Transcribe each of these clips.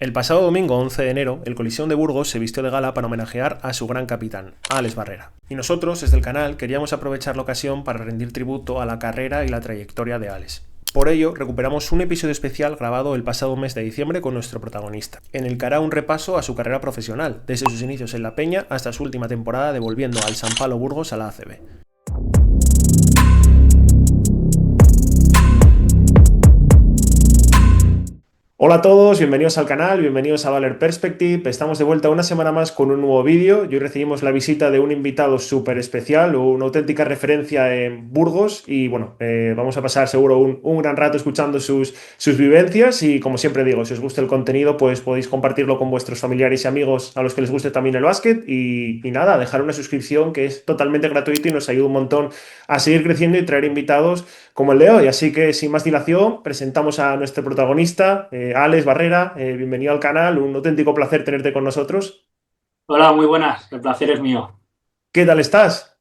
El pasado domingo 11 de enero, el Coliseum de Burgos se vistió de gala para homenajear a su gran capitán, Alex Barrera. Y nosotros, desde el canal, queríamos aprovechar la ocasión para rendir tributo a la carrera y la trayectoria de Alex. Por ello, recuperamos un episodio especial grabado el pasado mes de diciembre con nuestro protagonista, en el que hará un repaso a su carrera profesional, desde sus inicios en la Peña hasta su última temporada devolviendo al San Palo Burgos a la ACB. Hola a todos, bienvenidos al canal, bienvenidos a Valer Perspective. Estamos de vuelta una semana más con un nuevo vídeo y hoy recibimos la visita de un invitado súper especial, una auténtica referencia en Burgos y bueno, vamos a pasar seguro un gran rato escuchando sus vivencias y como siempre digo, si os gusta el contenido pues podéis compartirlo con vuestros familiares y amigos a los que les guste también el básquet y nada, dejar una suscripción que es totalmente gratuito y nos ayuda un montón a seguir creciendo y traer invitados como el de hoy. Así que sin más dilación, presentamos a nuestro protagonista, Alex Barrera. Bienvenido al canal, un auténtico placer tenerte con nosotros. Hola, muy buenas, el placer es mío. ¿Qué tal estás?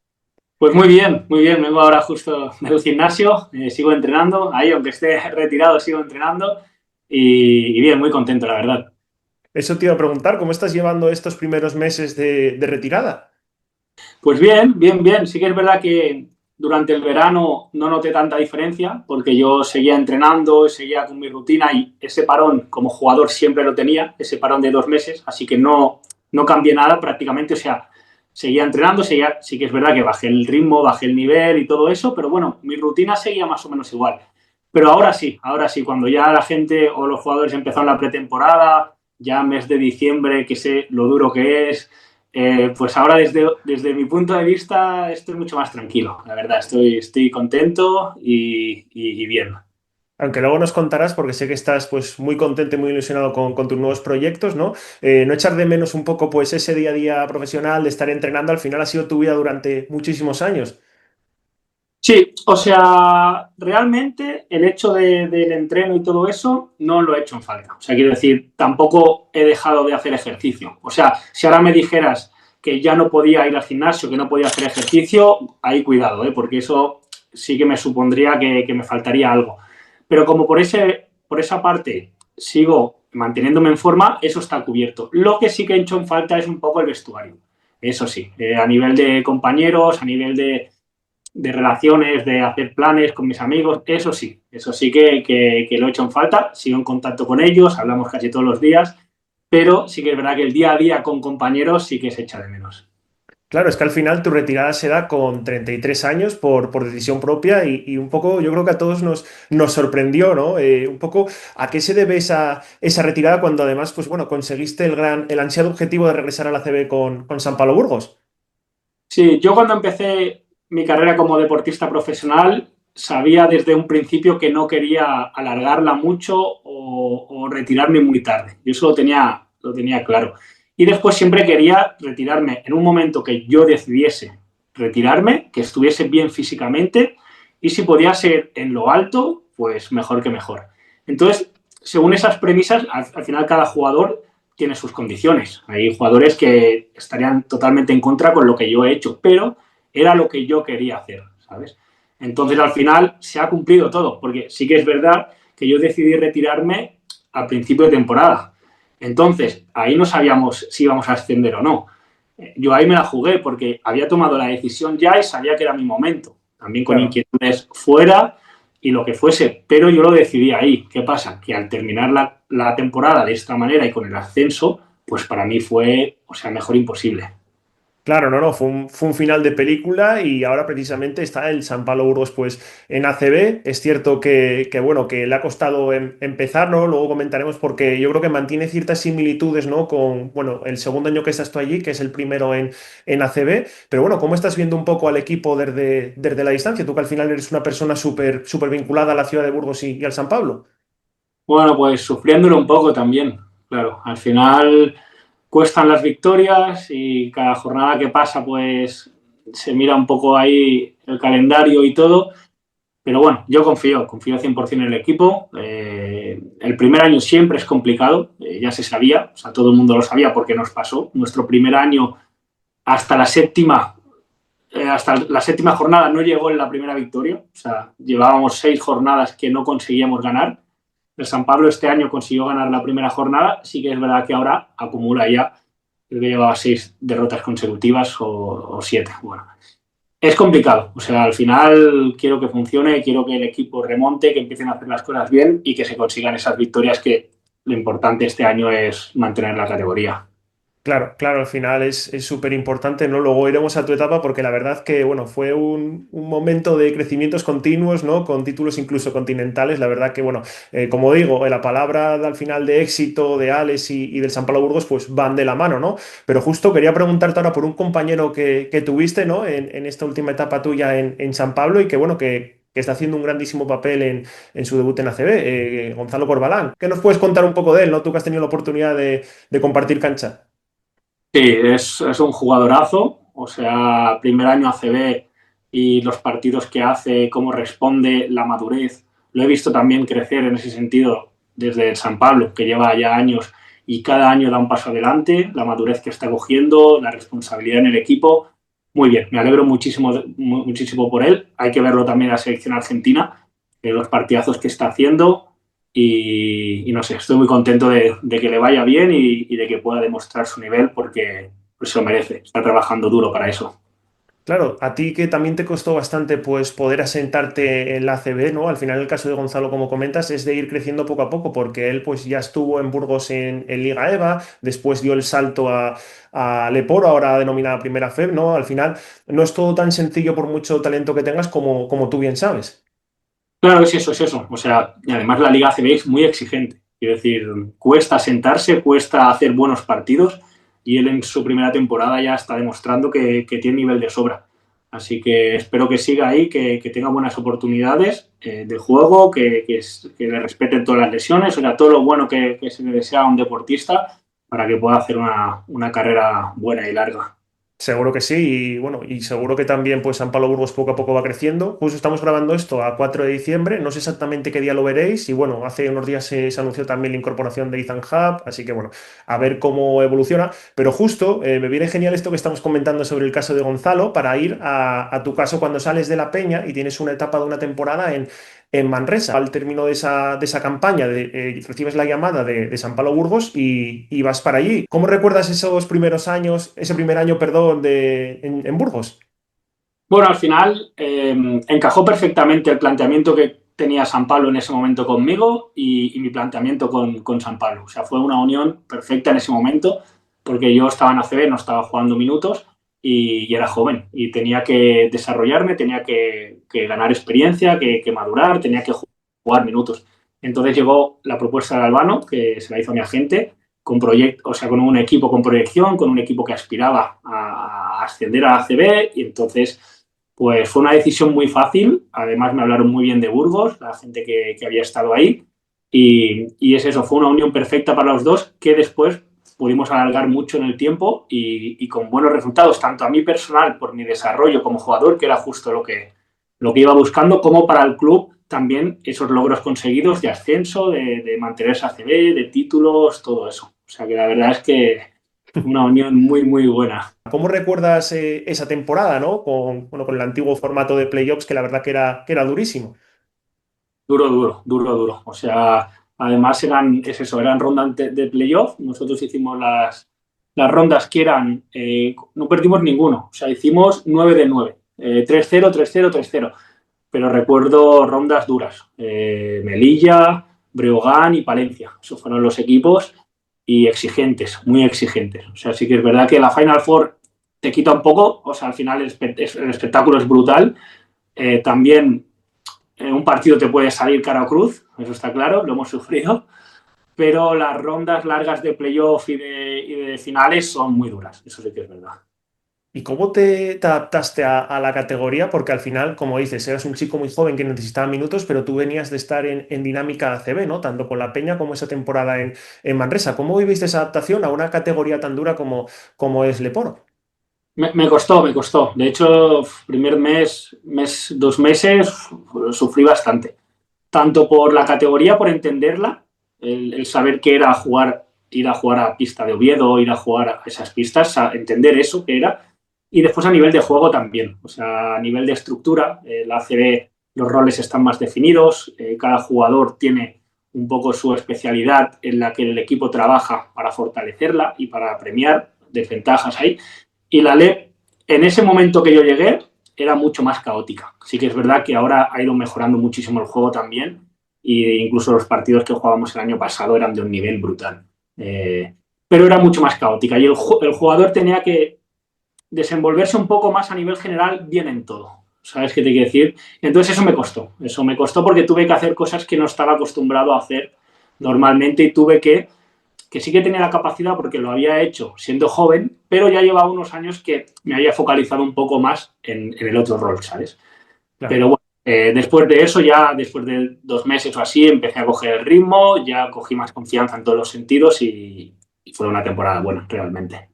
Pues muy bien, vengo ahora justo del gimnasio, sigo entrenando, ahí aunque esté retirado sigo entrenando y bien, muy contento la verdad. Eso te iba a preguntar, ¿cómo estás llevando estos primeros meses de retirada? Pues bien, sí que es verdad que durante el verano no noté tanta diferencia porque yo seguía entrenando, seguía con mi rutina y ese parón como jugador siempre lo tenía, ese parón de 2 meses, así que no cambié nada prácticamente, o sea, seguía entrenando, sí que es verdad que bajé el ritmo, bajé el nivel y todo eso, pero bueno, mi rutina seguía más o menos igual. Pero ahora sí, cuando ya la gente o los jugadores empezaron la pretemporada, ya mes de diciembre, que sé lo duro que es, pues ahora desde mi punto de vista estoy mucho más tranquilo, la verdad, estoy contento y bien. Aunque luego nos contarás, porque sé que estás pues muy contento y muy ilusionado con tus nuevos proyectos, ¿no? No echar de menos un poco pues ese día a día profesional de estar entrenando, al final ha sido tu vida durante muchísimos años. Sí, o sea, realmente el hecho del entreno y todo eso no lo he hecho en falta. O sea, quiero decir, tampoco he dejado de hacer ejercicio. O sea, si ahora me dijeras que ya no podía ir al gimnasio, que no podía hacer ejercicio, ahí cuidado, ¿eh? Porque eso sí que me supondría que me faltaría algo. Pero como por esa parte sigo manteniéndome en forma, eso está cubierto. Lo que sí que he hecho en falta es un poco el vestuario. Eso sí, a nivel de compañeros, a nivel de relaciones, de hacer planes con mis amigos, eso sí que lo he hecho en falta, sigo en contacto con ellos, hablamos casi todos los días, pero sí que es verdad que el día a día con compañeros sí que se echa de menos. Claro, es que al final tu retirada se da con 33 años por decisión propia y un poco yo creo que a todos nos sorprendió, ¿no? Un poco a qué se debe esa retirada cuando además, pues bueno, conseguiste el ansiado objetivo de regresar a la CB con San Pablo Burgos. Sí, yo cuando empecé mi carrera como deportista profesional sabía desde un principio que no quería alargarla mucho o retirarme muy tarde. Yo eso lo tenía claro. Y después siempre quería retirarme en un momento que yo decidiese retirarme, que estuviese bien físicamente y si podía ser en lo alto, pues mejor que mejor. Entonces, según esas premisas, al final cada jugador tiene sus condiciones. Hay jugadores que estarían totalmente en contra con lo que yo he hecho, pero era lo que yo quería hacer, ¿sabes? Entonces al final se ha cumplido todo, porque sí que es verdad que yo decidí retirarme al principio de temporada. Entonces ahí no sabíamos si íbamos a ascender o no. Yo ahí me la jugué porque había tomado la decisión ya y sabía que era mi momento. También con Claro. inquietudes fuera y lo que fuese, pero yo lo decidí ahí. ¿Qué pasa? Que al terminar la temporada de esta manera y con el ascenso, pues para mí fue, o sea, mejor imposible. Claro, no, fue un final de película y ahora precisamente está el San Pablo Burgos pues en ACB. Es cierto bueno, que le ha costado empezar, ¿no? Luego comentaremos porque yo creo que mantiene ciertas similitudes, ¿no? Con, bueno, el segundo año que estás tú allí, que es el primero en ACB. Pero bueno, ¿cómo estás viendo un poco al equipo desde la distancia? Tú que al final eres una persona súper vinculada a la ciudad de Burgos y al San Pablo. Bueno, pues sufriéndolo un poco también, claro. Al final cuestan las victorias y cada jornada que pasa, pues se mira un poco ahí el calendario y todo. Pero bueno, yo confío 100% en el equipo. El primer año siempre es complicado, ya se sabía, o sea, todo el mundo lo sabía porque nos pasó. Nuestro primer año hasta hasta la séptima jornada no llegó en la primera victoria, o sea, llevábamos 6 jornadas que no conseguíamos ganar. El San Pablo este año consiguió ganar la primera jornada, sí que es verdad que ahora acumula ya, creo que llevaba 6 derrotas consecutivas o 7. Bueno, es complicado, o sea, al final quiero que funcione, quiero que el equipo remonte, que empiecen a hacer las cosas bien y que se consigan esas victorias que lo importante este año es mantener la categoría. Claro, claro, al final es súper importante, ¿no? Luego iremos a tu etapa porque la verdad que, bueno, fue un momento de crecimientos continuos, ¿no? Con títulos incluso continentales. La verdad que, bueno, como digo, la palabra al final de éxito de Alex y del San Pablo Burgos, pues van de la mano, ¿no? Pero justo quería preguntarte ahora por un compañero que tuviste, ¿no? En esta última etapa tuya en San Pablo y que, bueno, que está haciendo un grandísimo papel en su debut en ACB, Gonzalo Corbalán. ¿Qué nos puedes contar un poco de él, ¿no? Tú que has tenido la oportunidad de compartir cancha. Sí, es un jugadorazo, o sea, primer año ACB y los partidos que hace, cómo responde, la madurez. Lo he visto también crecer en ese sentido desde el San Pablo, que lleva ya años y cada año da un paso adelante, la madurez que está cogiendo, la responsabilidad en el equipo. Muy bien, me alegro muchísimo, muchísimo por él. Hay que verlo también en la selección argentina, los partidazos que está haciendo y no sé, estoy muy contento de que le vaya bien y de que pueda demostrar su nivel porque pues, se lo merece. Está trabajando duro para eso. Claro, a ti que también te costó bastante pues poder asentarte en la ACB, ¿no? Al final el caso de Gonzalo, como comentas, es de ir creciendo poco a poco, porque él pues ya estuvo en Burgos en Liga EVA, después dio el salto a Leporo, ahora denominada Primera FEB, ¿no? Al final no es todo tan sencillo por mucho talento que tengas como tú bien sabes. Claro, es eso, es eso. O sea, y además la Liga ACB es muy exigente. Quiero decir, cuesta sentarse, cuesta hacer buenos partidos y él en su primera temporada ya está demostrando que tiene nivel de sobra. Así que espero que siga ahí, que tenga buenas oportunidades de juego, que le respeten todas las lesiones, o sea, todo lo bueno que se le desea a un deportista para que pueda hacer una carrera buena y larga. Seguro que sí, y bueno, y seguro que también pues San Pablo Burgos poco a poco va creciendo. Justo estamos grabando esto a 4 de diciembre, no sé exactamente qué día lo veréis, y bueno, hace unos días se anunció también la incorporación de Ethan Hub, así que bueno, a ver cómo evoluciona. Pero justo me viene genial esto que estamos comentando sobre el caso de Gonzalo para ir a tu caso cuando sales de la Peña y tienes una etapa de una temporada en Manresa. Al término de esa campaña, recibes la llamada de San Pablo Burgos y vas para allí. ¿Cómo recuerdas esos primeros años, ese primer año, perdón, en Burgos? Bueno, al final encajó perfectamente el planteamiento que tenía San Pablo en ese momento conmigo y mi planteamiento con San Pablo. O sea, fue una unión perfecta en ese momento porque yo estaba en ACB, no estaba jugando minutos y era joven y tenía que desarrollarme, tenía que ganar experiencia, que madurar, tenía que jugar minutos. Entonces llegó la propuesta de Albano, que se la hizo a mi agente, con o sea, con un equipo con proyección, con un equipo que aspiraba a ascender a ACB y entonces pues fue una decisión muy fácil, además me hablaron muy bien de Burgos, la gente que había estado ahí, y es eso, fue una unión perfecta para los dos que después pudimos alargar mucho en el tiempo y con buenos resultados, tanto a mí personal por mi desarrollo como jugador, que era justo lo que iba buscando, como para el club también esos logros conseguidos de ascenso, de mantenerse a CB, de títulos, todo eso. O sea que la verdad es que una unión muy, muy buena. ¿Cómo recuerdas esa temporada, ¿no? Bueno, con el antiguo formato de playoffs, que la verdad que era durísimo. Duro, duro, duro, duro. O sea, además eran rondas de playoff. Nosotros hicimos las rondas que eran, no perdimos ninguno. O sea, hicimos 9 de 9. 3-0, 3-0, 3-0. Pero recuerdo rondas duras. Melilla, Breogán y Palencia. Esos fueron los equipos y exigentes, muy exigentes. O sea, sí que es verdad que la Final Four te quita un poco. O sea, al final el espectáculo es brutal. También un partido te puede salir cara o cruz, eso está claro, lo hemos sufrido, pero las rondas largas de playoff y de finales son muy duras, eso sí que es verdad. ¿Y cómo te adaptaste a la categoría? Porque al final, como dices, eras un chico muy joven que necesitaba minutos, pero tú venías de estar en dinámica ACB, ¿no? Tanto con la Peña como esa temporada en Manresa. ¿Cómo viviste esa adaptación a una categoría tan dura como es Leporo? Me costó, me costó. De hecho, primer mes, 2 meses, sufrí bastante. Tanto por la categoría, por entenderla, el saber que era ir a jugar a pista de Oviedo, ir a jugar a esas pistas, a entender eso que era. Y después a nivel de juego también, o sea, a nivel de estructura, la ACB, los roles están más definidos, cada jugador tiene un poco su especialidad en la que el equipo trabaja para fortalecerla y para premiar desventajas ahí. Y la LEP, en ese momento que yo llegué, era mucho más caótica. Sí que es verdad que ahora ha ido mejorando muchísimo el juego también, e incluso los partidos que jugábamos el año pasado eran de un nivel brutal. Pero era mucho más caótica y el jugador tenía que desenvolverse un poco más a nivel general bien en todo. ¿Sabes qué te quiero decir? Entonces eso me costó porque tuve que hacer cosas que no estaba acostumbrado a hacer normalmente y tuve que sí que tenía la capacidad porque lo había hecho siendo joven, pero ya llevaba unos años que me había focalizado un poco más en el otro rol, ¿sabes? Claro. Pero bueno, después de eso, ya después de 2 meses o así, empecé a coger el ritmo, ya cogí más confianza en todos los sentidos y fue una temporada buena, realmente.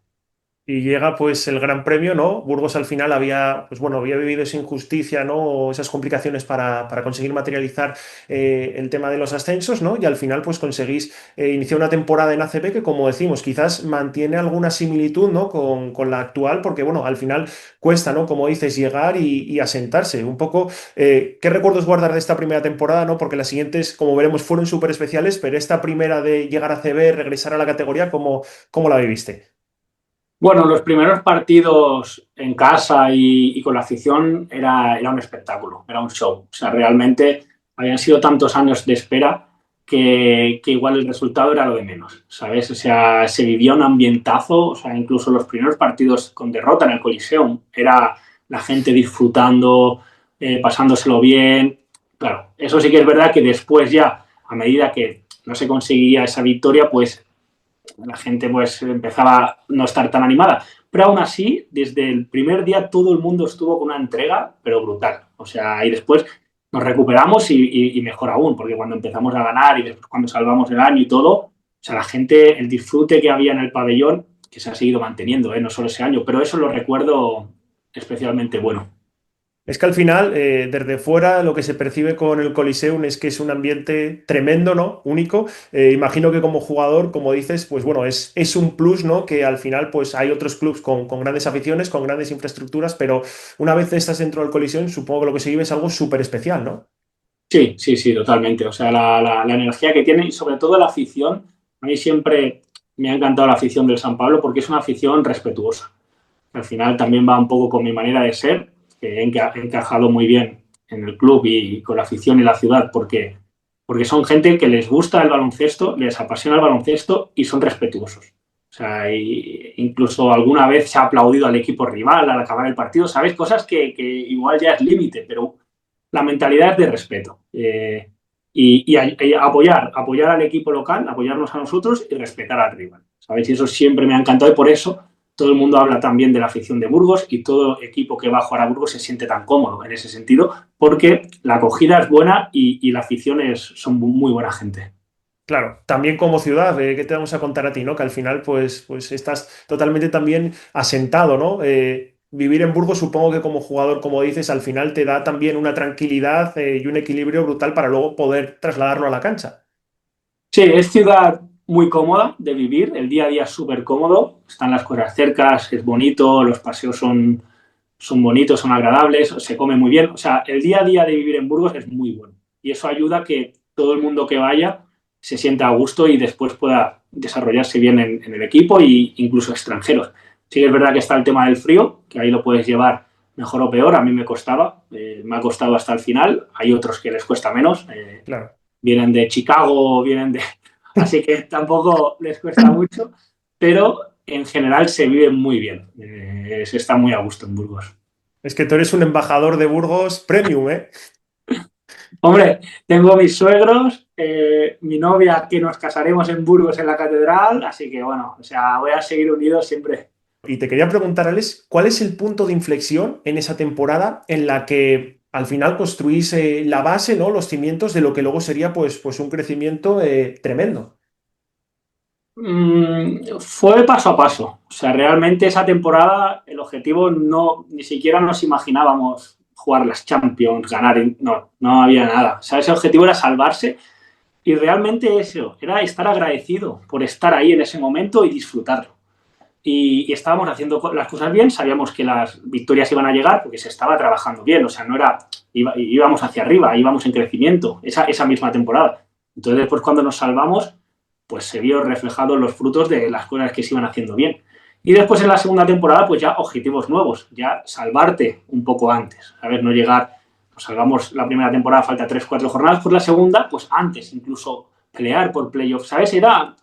Y llega pues el Gran Premio, ¿no? Burgos al final había, pues bueno, había vivido esa injusticia, ¿no? O esas complicaciones para conseguir materializar el tema de los ascensos, ¿no? Y al final pues conseguís iniciar una temporada en ACB que, como decimos, quizás mantiene alguna similitud, ¿no? Con la actual, porque bueno, al final cuesta, ¿no? Como dices, llegar y asentarse. Un poco, ¿qué recuerdos guardar de esta primera temporada, ¿no? Porque las siguientes, como veremos, fueron súper especiales, pero esta primera de llegar a ACB, regresar a la categoría, ¿cómo la viviste? Bueno, los primeros partidos en casa y con la afición era un espectáculo, era un show. O sea, realmente habían sido tantos años de espera que igual el resultado era lo de menos, ¿sabes? O sea, se vivía un ambientazo, o sea, incluso los primeros partidos con derrota en el Coliseum, era la gente disfrutando, pasándoselo bien. Claro, eso sí que es verdad que después ya, a medida que no se conseguía esa victoria, pues la gente pues empezaba a no estar tan animada. Pero aún así, desde el primer día todo el mundo estuvo con una entrega, pero brutal. O sea, y después nos recuperamos y mejor aún, porque cuando empezamos a ganar y después cuando salvamos el año y todo, o sea, la gente, el disfrute que había en el pabellón, que se ha seguido manteniendo, no solo ese año, pero eso lo recuerdo especialmente bueno. Es que al final, desde fuera, lo que se percibe con el Coliseum es que es un ambiente tremendo, ¿no? Único. Imagino que como jugador, como dices, pues bueno, es un plus, ¿no? Que al final, pues hay otros clubs con grandes aficiones, con grandes infraestructuras, pero una vez estás dentro del Coliseum, supongo que lo que se vive es algo súper especial, ¿no? Sí, sí, sí, totalmente. O sea, la energía que tiene y sobre todo la afición. A mí siempre me ha encantado la afición del San Pablo porque es una afición respetuosa. Al final también va un poco con mi manera de ser, que he encajado muy bien en el club y con la afición y la ciudad porque son gente que les gusta el baloncesto, les apasiona el baloncesto y son respetuosos. O sea, incluso alguna vez se ha aplaudido al equipo rival al acabar el partido, ¿sabes? Cosas que igual ya es límite, pero la mentalidad es de respeto. Y apoyar al equipo local, apoyarnos a nosotros y respetar al rival. ¿Sabes? Y eso siempre me ha encantado y por eso todo el mundo habla también de la afición de Burgos y todo equipo que va a jugar a Burgos se siente tan cómodo en ese sentido porque la acogida es buena y la afición son muy buena gente. Claro, también como ciudad, ¿qué te vamos a contar a ti, ¿no? Que al final, pues estás totalmente también asentado, ¿no? Vivir en Burgos, supongo que como jugador, como dices, al final te da también una tranquilidad, y un equilibrio brutal para luego poder trasladarlo a la cancha. Sí, es ciudad muy cómoda de vivir, el día a día es súper cómodo, están las cosas cercas, es bonito, los paseos son bonitos, son agradables, se come muy bien. O sea, el día a día de vivir en Burgos es muy bueno. Y eso ayuda a que todo el mundo que vaya se sienta a gusto y después pueda desarrollarse bien en el equipo e incluso extranjeros. Sí que es verdad que está el tema del frío, que ahí lo puedes llevar mejor o peor. A mí me costaba, me ha costado hasta el final. Hay otros que les cuesta menos. Claro. Vienen de Chicago, vienen de... Así que tampoco les cuesta mucho, pero en general se vive muy bien. Se está muy a gusto en Burgos. Es que tú eres un embajador de Burgos premium, ¿eh? Hombre, tengo mis suegros, mi novia que nos casaremos en Burgos en la catedral, así que bueno, o sea, voy a seguir unido siempre. Y te quería preguntar, Alex, ¿cuál es el punto de inflexión en esa temporada en la que al final construís la base, ¿no? Los cimientos de lo que luego sería pues un crecimiento tremendo? Fue paso a paso. O sea, realmente esa temporada el objetivo no, ni siquiera nos imaginábamos jugar las Champions, ganar, no, no había nada. O sea, ese objetivo era salvarse y realmente eso, era estar agradecido por estar ahí en ese momento y disfrutarlo. Y estábamos haciendo las cosas bien, sabíamos que las victorias iban a llegar porque se estaba trabajando bien, o sea, no era, íbamos hacia arriba, íbamos en crecimiento, esa misma temporada. Entonces, después cuando nos salvamos, pues se vio reflejados los frutos de las cosas que se iban haciendo bien. Y después en la segunda temporada, pues ya objetivos nuevos, ya salvarte un poco antes, ¿sabes? No llegar, nos salvamos la primera temporada, falta 3 4 jornadas, pues la segunda, pues antes, incluso pelear por playoffs, ¿sabes? Era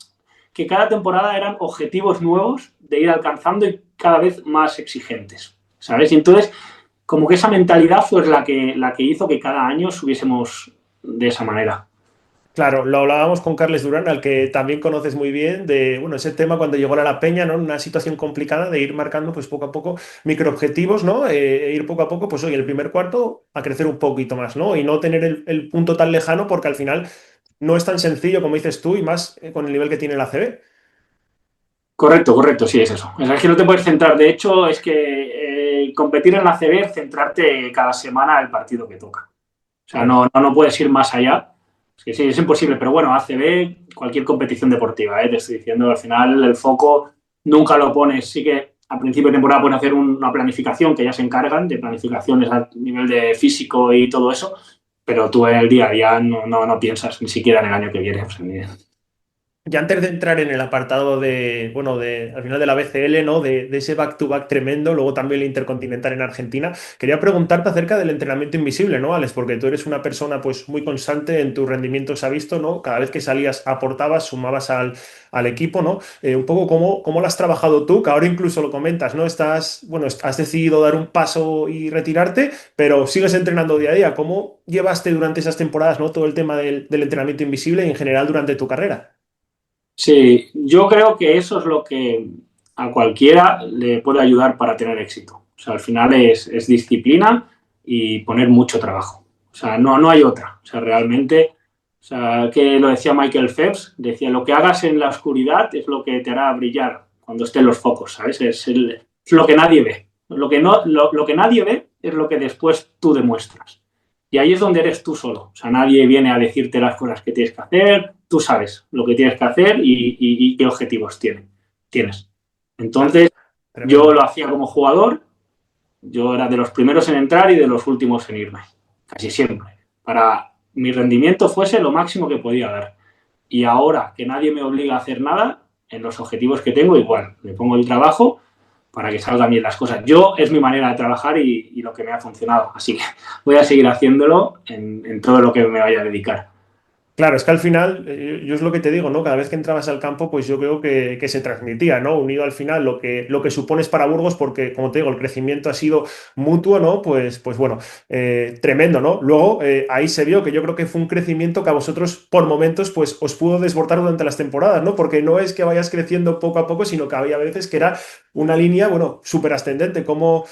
que cada temporada eran objetivos nuevos de ir alcanzando y cada vez más exigentes, ¿sabes? Y entonces, como que esa mentalidad fue la que hizo que cada año subiésemos de esa manera. Claro, lo hablábamos con Carles Durán, al que también conoces muy bien, de bueno, ese tema cuando llegó a la Peña, ¿no? En una situación complicada de ir marcando pues poco a poco microobjetivos, ¿no? E ir poco a poco, pues hoy el primer cuarto a crecer un poquito más, ¿no? Y no tener el punto tan lejano porque al final no es tan sencillo como dices tú y más con el nivel que tiene la CB. Correcto, correcto, sí, es eso. Es que no te puedes centrar. De hecho, es que competir en la CB es centrarte cada semana el partido que toca. O sea, Claro. no puedes ir más allá. Es que sí, es imposible. Pero bueno, ACB, cualquier competición deportiva, te estoy diciendo, al final el foco nunca lo pones. Sí que a principio de temporada pueden hacer una planificación, que ya se encargan de planificaciones a nivel de físico y todo eso, pero tú en el día a día no piensas ni siquiera en el año que viene. O sea, Ya antes de entrar en el apartado de, bueno, al final de la BCL, ¿no? De ese back-to-back tremendo, luego también el Intercontinental en Argentina, quería preguntarte acerca del entrenamiento invisible, ¿no, Alex? Porque tú eres una persona, pues, muy constante en tus rendimientos, se ha visto, ¿no? Cada vez que salías, aportabas, sumabas al equipo, ¿no? Un poco cómo lo has trabajado tú, que ahora incluso lo comentas, ¿no? Bueno, has decidido dar un paso y retirarte, pero sigues entrenando día a día. ¿Cómo llevaste durante esas temporadas, ¿no? Todo el tema del entrenamiento invisible y en general durante tu carrera? sí, yo creo que eso es lo que a cualquiera le puede ayudar para tener éxito. O sea, al final es disciplina y poner mucho trabajo. O sea, no hay otra. O sea, realmente, o sea, que lo decía Michael Phelps, decía, lo que hagas en la oscuridad es lo que te hará brillar cuando estén los focos, ¿sabes? Es lo que nadie ve. Lo que nadie ve es lo que después tú demuestras. Y ahí es donde eres tú solo. O sea, nadie viene a decirte las cosas que tienes que hacer, tú sabes lo que tienes que hacer y qué objetivos tienes. Ah, Entonces, yo tremendo. lo hacía como jugador, yo era de los primeros en entrar y de los últimos en irme, casi siempre, para mi rendimiento fuese lo máximo que podía dar. Y ahora que nadie me obliga a hacer nada, en los objetivos que tengo, igual, me pongo el trabajo para que salgan bien las cosas. Yo es mi manera de trabajar y lo que me ha funcionado. Así que voy a seguir haciéndolo en todo lo que me vaya a dedicar. Claro, es que al final, yo es lo que te digo, ¿no? Cada vez que entrabas al campo, pues yo creo que se transmitía, ¿no? Unido al final lo que supones para Burgos, porque, como te digo, el crecimiento ha sido mutuo, ¿no? Pues bueno, tremendo, ¿no? Luego, ahí se vio que yo creo que fue un crecimiento que a vosotros, por momentos, pues os pudo desbordar durante las temporadas, ¿no? Porque no es que vayas creciendo poco a poco, sino que había veces que era una línea, bueno, súper ascendente. ¿Cómo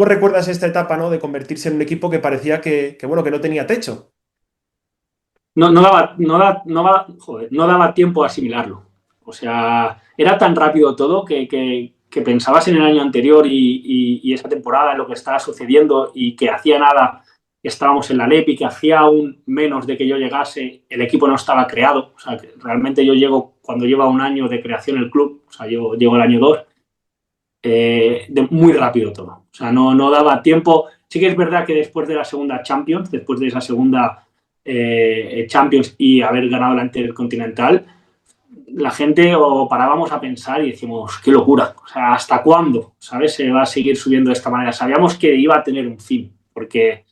recuerdas esta etapa, ¿no? De convertirse en un equipo que parecía bueno, que no tenía techo? No daba tiempo a asimilarlo. O sea, era tan rápido todo que pensabas en el año anterior y esa temporada, en lo que estaba sucediendo y que hacía nada estábamos en la LEP, que hacía aún menos de que yo llegase, el equipo no estaba creado. O sea, que realmente yo llego cuando lleva un año de creación el club, o sea, yo llego el año 2 muy rápido todo. O sea, no daba tiempo. Sí que es verdad que después de la segunda Champions, después de esa segunda Champions y haber ganado la Intercontinental, la gente o parábamos a pensar y decimos, qué locura. O sea, ¿hasta cuándo? ¿Sabes? Se va a seguir subiendo de esta manera. Sabíamos que iba a tener un fin, porque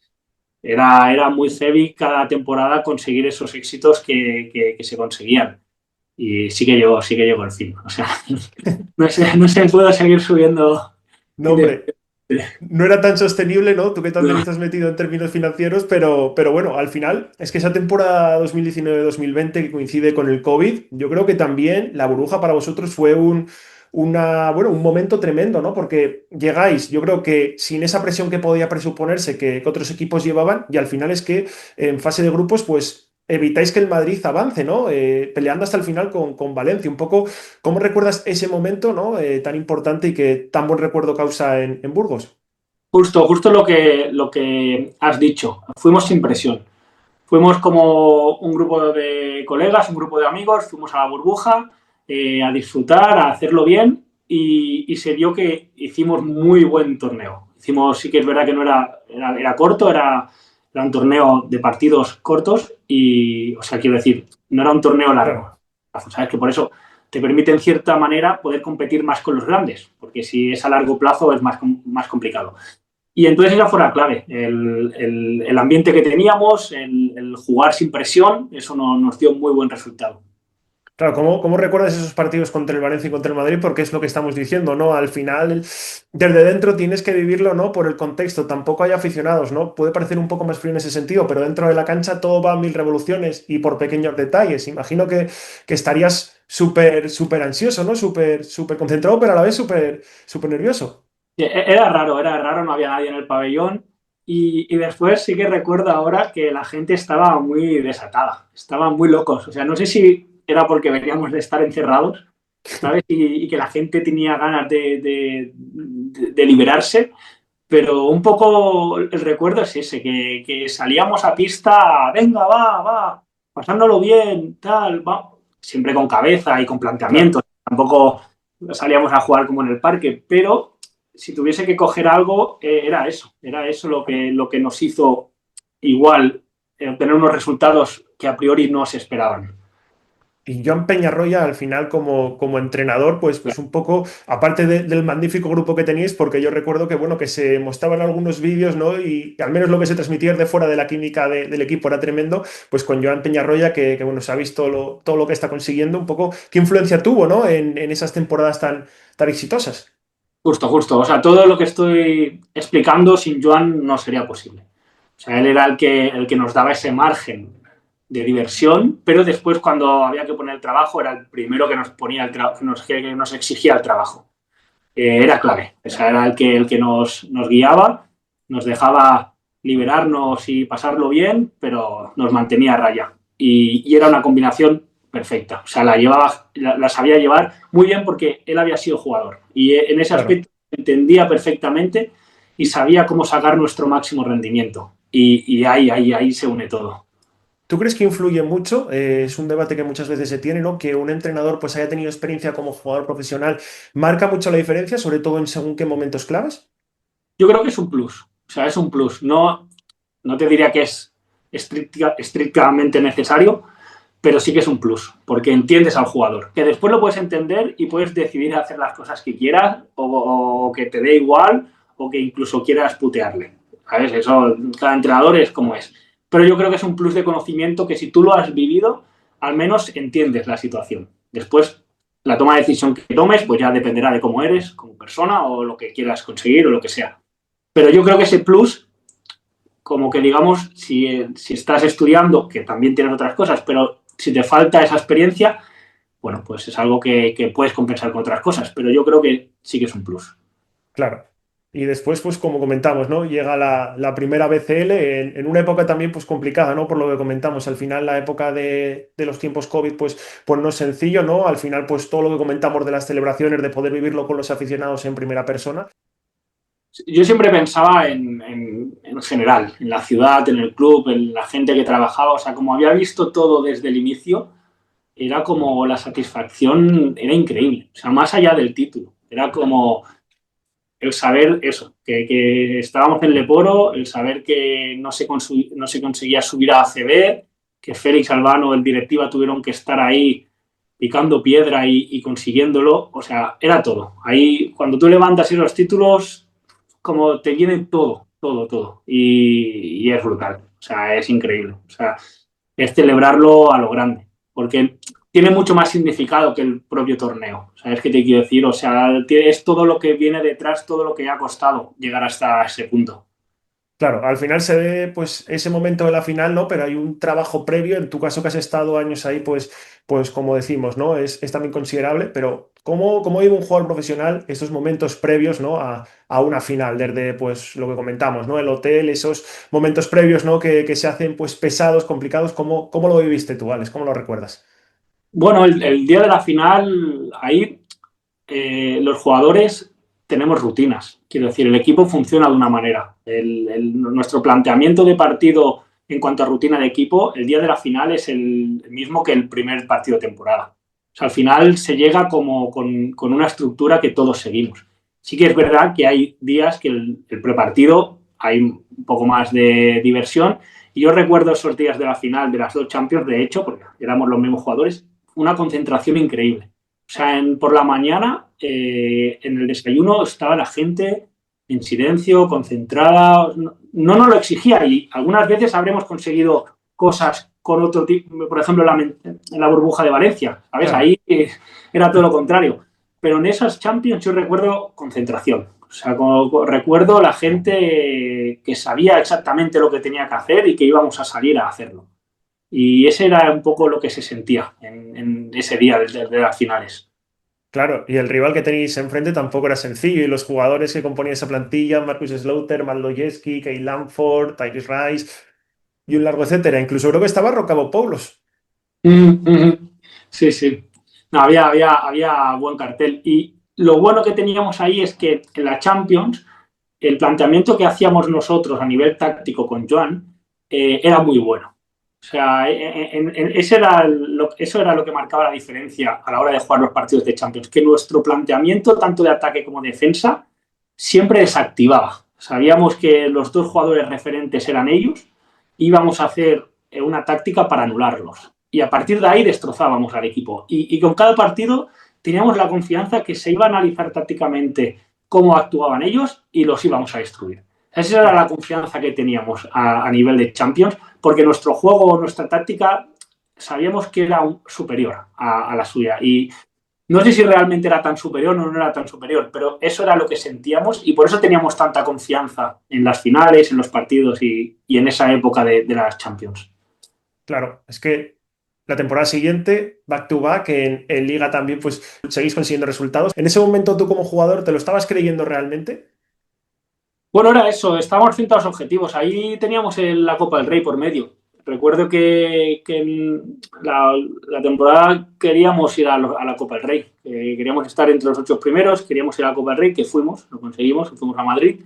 era muy heavy cada temporada conseguir esos éxitos que se conseguían. Y sí que llegó el fin. O sea, no se puede seguir subiendo. No, hombre. No era tan sostenible, ¿no? Tú que también estás metido en términos financieros, pero bueno, al final es que esa temporada 2019-2020 que coincide con el COVID, yo creo que también la burbuja para vosotros fue bueno, un momento tremendo, ¿no? Porque llegáis, yo creo que sin esa presión que podía presuponerse que otros equipos llevaban, y al final es que en fase de grupos, pues evitáis que el Madrid avance, ¿no? Peleando hasta el final con Valencia. Un poco, ¿cómo recuerdas ese momento, ¿no? Tan importante y que tan buen recuerdo causa en Burgos? Justo lo que has dicho. Fuimos sin presión. Fuimos como un grupo de colegas, un grupo de amigos, fuimos a la burbuja a disfrutar, a hacerlo bien y se vio que hicimos muy buen torneo. Hicimos, sí que es verdad que no era corto, era un torneo de partidos cortos y, o sea, quiero decir, no era un torneo largo. Claro. ¿Sabes? Que por eso te permite en cierta manera poder competir más con los grandes, porque si es a largo plazo es más complicado. Y entonces esa fue la clave, el ambiente que teníamos, el jugar sin presión, eso nos dio muy buen resultado. Claro, ¿cómo recuerdas esos partidos contra el Valencia y contra el Madrid? Porque es lo que estamos diciendo, ¿no? Al final, desde dentro tienes que vivirlo, ¿no? Por el contexto. Tampoco hay aficionados, ¿no? Puede parecer un poco más frío en ese sentido, pero dentro de la cancha todo va a mil revoluciones y por pequeños detalles. Imagino que estarías súper ansioso, ¿no? Súper concentrado, pero a la vez súper nervioso. Era raro, no había nadie en el pabellón. Y después sí que recuerdo ahora que la gente estaba muy desatada, estaban muy locos. O sea, no sé si era porque veníamos de estar encerrados, ¿sabes? Y que la gente tenía ganas de liberarse, pero un poco el recuerdo es ese, que salíamos a pista, venga, va, pasándolo bien, tal, va. Siempre con cabeza y con Claro. planteamiento. Tampoco salíamos a jugar como en el parque, pero si tuviese que coger algo, era eso lo que nos hizo igual obtener unos resultados que a priori no se esperaban. Y Joan Peñarroya, al final, como entrenador, pues un poco, aparte del magnífico grupo que tenéis, porque yo recuerdo que, bueno, que se mostraban algunos vídeos, ¿no? Y al menos lo que se transmitía de fuera de la química del equipo era tremendo, pues con Joan Peñarroya, que, bueno, se ha visto todo lo que está consiguiendo, un poco, ¿qué influencia tuvo, ¿no? En esas temporadas tan exitosas? Justo, justo. O sea, todo lo que estoy explicando sin Joan no sería posible. O sea, él era el que nos daba ese margen de diversión, pero después cuando había que poner el trabajo era el primero que nos ponía que nos exigía el trabajo. Era clave. O sea, era el que nos guiaba, nos dejaba liberarnos y pasarlo bien, pero nos mantenía a raya. Y era una combinación perfecta. O sea, la sabía llevar muy bien porque él había sido jugador. Y en ese Claro. aspecto entendía perfectamente y sabía cómo sacar nuestro máximo rendimiento. Y ahí se une todo. ¿Tú crees que influye mucho? Es un debate que muchas veces se tiene, ¿no? Que un entrenador pues haya tenido experiencia como jugador profesional marca mucho la diferencia, sobre todo en según qué momentos claves. Yo creo que es un plus. O sea, es un plus. No te diría que es estrictamente necesario, pero sí que es un plus, porque entiendes al jugador, que después lo puedes entender y puedes decidir hacer las cosas que quieras o que te dé igual o que incluso quieras putearle. ¿Sabes? Eso, cada entrenador es como es. Pero yo creo que es un plus de conocimiento que si tú lo has vivido, al menos entiendes la situación. Después, la toma de decisión que tomes, pues ya dependerá de cómo eres como persona o lo que quieras conseguir o lo que sea. Pero yo creo que ese plus como que digamos, si estás estudiando, que también tienes otras cosas, pero si te falta esa experiencia, bueno, pues es algo que puedes compensar con otras cosas, pero yo creo que sí que es un plus. Claro. Y después, pues como comentamos, ¿no? Llega la primera BCL en una época también pues complicada, ¿no? Por lo que comentamos, al final la época de los tiempos COVID pues no es sencillo, ¿no? Al final pues todo lo que comentamos de las celebraciones, de poder vivirlo con los aficionados en primera persona. Yo siempre pensaba en general, en la ciudad, en el club, en la gente que trabajaba, o sea, como había visto todo desde el inicio, era como la satisfacción, era increíble, o sea, más allá del título, era como el saber eso, que estábamos en Leporo, el saber que no se conseguía subir a ACB, que Félix Albano, el directiva, tuvieron que estar ahí picando piedra y consiguiéndolo, o sea, era todo. Ahí, cuando tú levantas los títulos, como te viene todo, todo, todo, y es brutal, o sea, es increíble, o sea, es celebrarlo a lo grande, porque tiene mucho más significado que el propio torneo. ¿Sabes qué te quiero decir? O sea, es todo lo que viene detrás, todo lo que ha costado llegar hasta ese punto. Claro, al final se ve pues ese momento de la final, ¿no? Pero hay un trabajo previo, en tu caso que has estado años ahí, pues como decimos, ¿no? Es también considerable, pero ¿cómo vive un jugador profesional estos momentos previos, ¿no? A una final, desde pues lo que comentamos, ¿no? El hotel, esos momentos previos, ¿no? Que se hacen pues pesados, complicados, ¿cómo lo viviste tú, Alex? ¿Cómo lo recuerdas? Bueno, el día de la final, ahí los jugadores tenemos rutinas. Quiero decir, el equipo funciona de una manera. Nuestro planteamiento de partido en cuanto a rutina de equipo, el día de la final es el mismo que el primer partido de temporada. O sea, al final se llega como con una estructura que todos seguimos. Sí que es verdad que hay días que el prepartido hay un poco más de diversión Y yo recuerdo esos días de la final de las dos Champions, de hecho, porque éramos los mismos jugadores, una concentración increíble. O sea, por la mañana, en el desayuno, estaba la gente en silencio, concentrada. No nos lo exigía y algunas veces habremos conseguido cosas con otro tipo, por ejemplo, en la burbuja de Valencia, ¿sabes? Claro. Ahí era todo lo contrario. Pero en esas Champions yo recuerdo concentración. O sea, recuerdo la gente que sabía exactamente lo que tenía que hacer y que íbamos a salir a hacerlo. Y ese era un poco lo que se sentía en ese día de las finales. Claro, y el rival que tenéis enfrente tampoco era sencillo, y los jugadores que componían esa plantilla, Marcus Slaughter, Maldojeski, Kay Langford, Tyrese Rice, y un largo etcétera. Incluso creo que estaba Rocabo Poulos. Sí, sí. No, había buen cartel. Y lo bueno que teníamos ahí es que en la Champions, el planteamiento que hacíamos nosotros a nivel táctico con Joan era muy bueno. O sea, eso era lo que marcaba la diferencia a la hora de jugar los partidos de Champions, que nuestro planteamiento, tanto de ataque como de defensa, siempre desactivaba. Sabíamos que los dos jugadores referentes eran ellos, íbamos a hacer una táctica para anularlos. Y a partir de ahí destrozábamos al equipo. Y con cada partido teníamos la confianza que se iba a analizar tácticamente cómo actuaban ellos y los íbamos a destruir. Esa era la confianza que teníamos a nivel de Champions, porque nuestro juego, nuestra táctica, sabíamos que era superior a la suya. Y no sé si realmente era tan superior o no era tan superior, pero eso era lo que sentíamos y por eso teníamos tanta confianza en las finales, en los partidos y en esa época de las Champions. Claro, es que la temporada siguiente, back to back, en Liga también, pues seguís consiguiendo resultados. En ese momento tú como jugador, ¿te lo estabas creyendo realmente? Bueno, era eso, estábamos centrados objetivos. Ahí teníamos la Copa del Rey por medio. Recuerdo que en la temporada queríamos ir a la Copa del Rey. Queríamos estar entre los 8 primeros, queríamos ir a la Copa del Rey, que fuimos, lo conseguimos, fuimos a Madrid.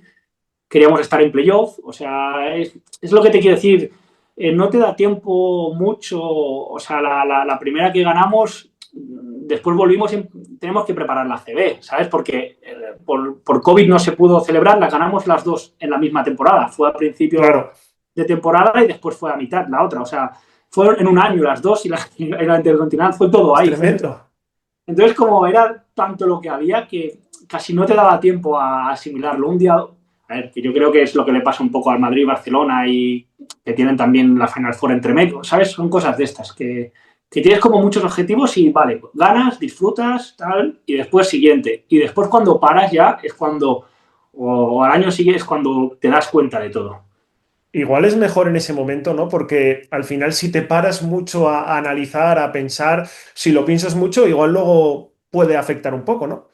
Queríamos estar en playoff, o sea, es lo que te quiero decir. No te da tiempo mucho, o sea, la primera que ganamos, después volvimos y tenemos que preparar la CB, ¿sabes? Porque por COVID no se pudo celebrar, la ganamos las dos en la misma temporada. Fue a principio Claro, de temporada y después fue a mitad la otra, o sea, fueron en un año las dos y la Intercontinental fue todo es ahí. tremendo. Entonces, como era tanto lo que había que casi no te daba tiempo a asimilarlo. Un día, a ver, que yo creo que es lo que le pasa un poco al Madrid, Barcelona y que tienen también la Final Four entre medio, ¿sabes? Son cosas de estas, que tienes como muchos objetivos y vale, ganas, disfrutas, tal, y después siguiente. Y después cuando paras ya es cuando, o al año siguiente es cuando te das cuenta de todo. Igual es mejor en ese momento, ¿no? Porque al final si te paras mucho a analizar, a pensar, si lo piensas mucho, igual luego puede afectar un poco, ¿no?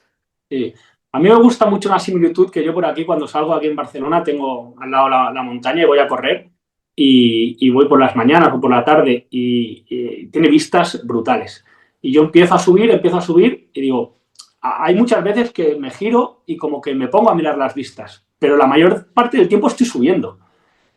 Sí. A mí me gusta mucho una similitud que yo por aquí, cuando salgo aquí en Barcelona, tengo al lado la montaña y voy a correr y voy por las mañanas o por la tarde y tiene vistas brutales. Y yo empiezo a subir y digo, hay muchas veces que me giro y como que me pongo a mirar las vistas, pero la mayor parte del tiempo estoy subiendo.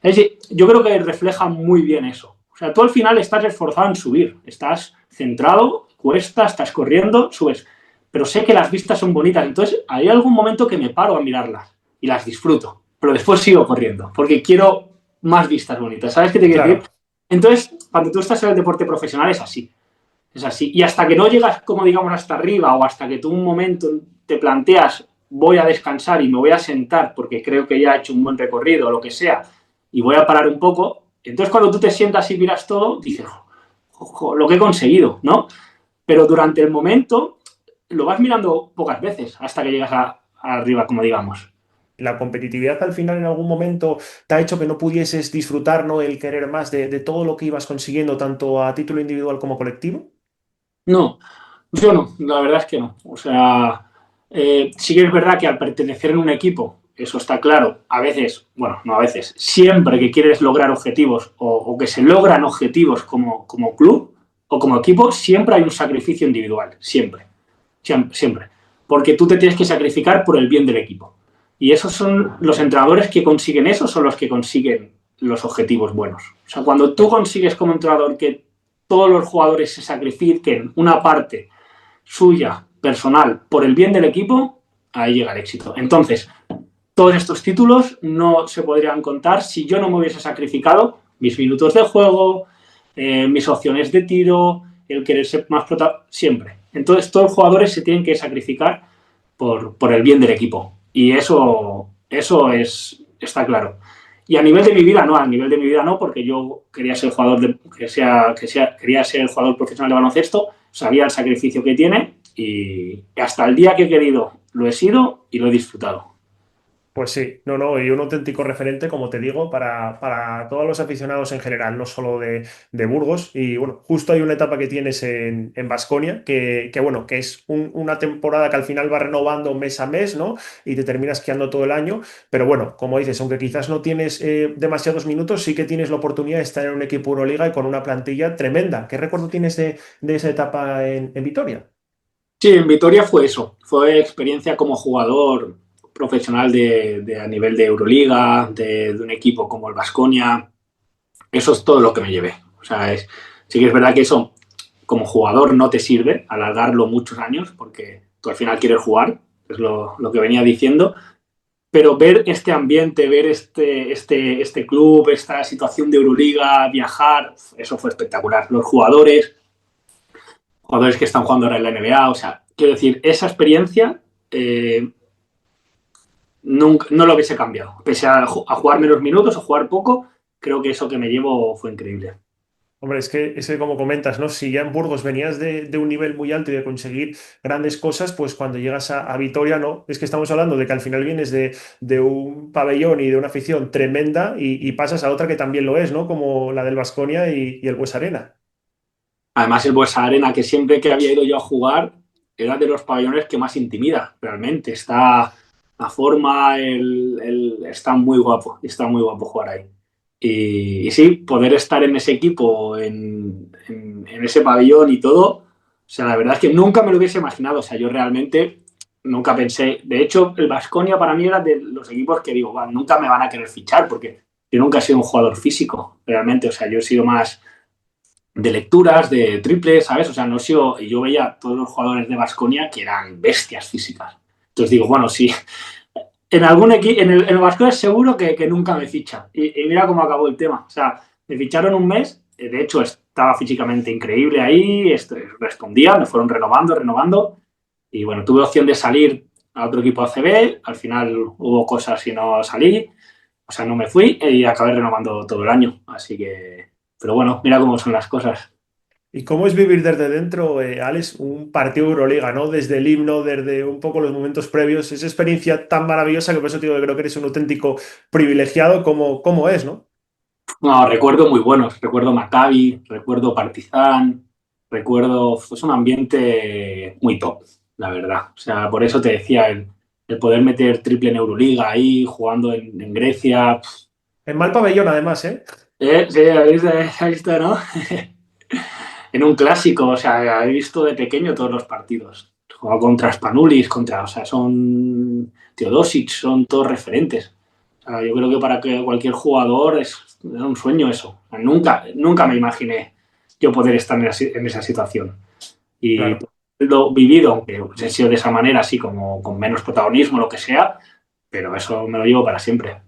Es decir, yo creo que refleja muy bien eso. O sea, tú al final estás esforzado en subir, estás centrado, cuesta, estás corriendo, subes. Pero sé que las vistas son bonitas, entonces hay algún momento que me paro a mirarlas y las disfruto, pero después sigo corriendo porque quiero más vistas bonitas. ¿Sabes qué te quiero decir? Claro. Entonces, cuando tú estás en el deporte profesional es así, es así. Y hasta que no llegas, como digamos, hasta arriba o hasta que tú un momento te planteas voy a descansar y me voy a sentar porque creo que ya he hecho un buen recorrido o lo que sea y voy a parar un poco, entonces cuando tú te sientas y miras todo, dices, lo que he conseguido, ¿no? Pero durante el momento lo vas mirando pocas veces hasta que llegas arriba, como digamos. La competitividad al final en algún momento te ha hecho que no pudieses disfrutar, ¿no? El querer más de todo lo que ibas consiguiendo, tanto a título individual como colectivo. No, yo no, la verdad es que no. O sea, sí que es verdad que al pertenecer en un equipo, eso está claro, a veces, bueno, no a veces, siempre que quieres lograr objetivos o que se logran objetivos como club o como equipo, siempre hay un sacrificio individual, siempre, siempre, siempre. Porque tú te tienes que sacrificar por el bien del equipo. Y esos son los entrenadores que consiguen eso, son los que consiguen los objetivos buenos. O sea, cuando tú consigues como entrenador que todos los jugadores se sacrifiquen una parte suya, personal, por el bien del equipo, ahí llega el éxito. Entonces, todos estos títulos no se podrían contar si yo no me hubiese sacrificado mis minutos de juego, mis opciones de tiro, el querer ser más protagonista, siempre. Entonces todos los jugadores se tienen que sacrificar por el bien del equipo. Y está claro. Y a nivel de mi vida no, a nivel de mi vida no, porque yo quería ser jugador quería ser el jugador profesional de baloncesto, sabía el sacrificio que tiene y hasta el día que he querido lo he sido y lo he disfrutado. Pues sí, no, no, y un auténtico referente, como te digo, para todos los aficionados en general, no solo de Burgos. Y bueno, justo hay una etapa que tienes en Baskonia, bueno, que es una temporada que al final va renovando mes a mes, ¿no? Y te terminas quedando todo el año. Pero bueno, como dices, aunque quizás no tienes demasiados minutos, sí que tienes la oportunidad de estar en un equipo Euroliga y con una plantilla tremenda. ¿Qué recuerdo tienes de esa etapa en Vitoria? Sí, en Vitoria fue eso, fue experiencia como jugador profesional a nivel de Euroliga, de un equipo como el Baskonia. Eso es todo lo que me llevé. O sea, sí que es verdad que eso como jugador no te sirve alargarlo muchos años porque tú al final quieres jugar, es lo que venía diciendo, pero ver este ambiente, ver este club, esta situación de Euroliga, viajar, eso fue espectacular. Los jugadores que están jugando ahora en la NBA, o sea, quiero decir, esa experiencia nunca, no lo hubiese cambiado. Pese a jugar menos minutos, a jugar poco, creo que eso que me llevo fue increíble. Hombre, es que como comentas, ¿no? Si ya en Burgos venías de un nivel muy alto y de conseguir grandes cosas, pues cuando llegas a Vitoria, ¿no? Es que estamos hablando de que al final vienes de un pabellón y de una afición tremenda y pasas a otra que también lo es, ¿no? Como la del Baskonia y el Bues Arena. Además, el Buesa Arena, que siempre que había ido yo a jugar, era de los pabellones que más intimida, realmente. Está la forma, está muy guapo jugar ahí. Y sí, poder estar en ese equipo, en ese pabellón y todo, o sea, la verdad es que nunca me lo hubiese imaginado. O sea, yo realmente nunca pensé. De hecho, el Baskonia para mí era de los equipos que digo, "Buah, nunca me van a querer fichar, porque yo nunca he sido un jugador físico, realmente. O sea, yo he sido más de lecturas, de triples, ¿sabes? O sea, no he sido. Y yo veía a todos los jugadores de Baskonia que eran bestias físicas. Entonces digo, bueno, sí, en algún equipo, en el Baskonia seguro que nunca me ficha. Y mira cómo acabó el tema. O sea, me ficharon un mes, de hecho estaba físicamente increíble ahí, respondía, me fueron renovando, renovando. Y bueno, tuve opción de salir a otro equipo ACB, al final hubo cosas y no salí, o sea, no me fui y acabé renovando todo el año. Así que, pero bueno, mira cómo son las cosas. ¿Y cómo es vivir desde dentro, Alex, un partido Euroliga, ¿no? Desde el himno, desde un poco los momentos previos, esa experiencia tan maravillosa que por eso te digo que creo que eres un auténtico privilegiado como es, ¿no? No, recuerdo muy buenos. Recuerdo Maccabi, recuerdo Partizan, recuerdo. Es un ambiente muy top, la verdad. O sea, por eso te decía, el poder meter triple en Euroliga ahí, jugando en Grecia. En mal pabellón, además, ¿eh? Sí, habéis visto, ¿no? En un clásico, o sea, he visto de pequeño todos los partidos. He jugado contra Spanulis, o sea, son Teodosic, son todos referentes. O sea, yo creo que para que cualquier jugador es un sueño eso. O sea, nunca me imaginé yo poder estar en esa situación. Y Claro. lo vivido, aunque he sido de esa manera, así como con menos protagonismo, lo que sea, pero eso me lo llevo para siempre.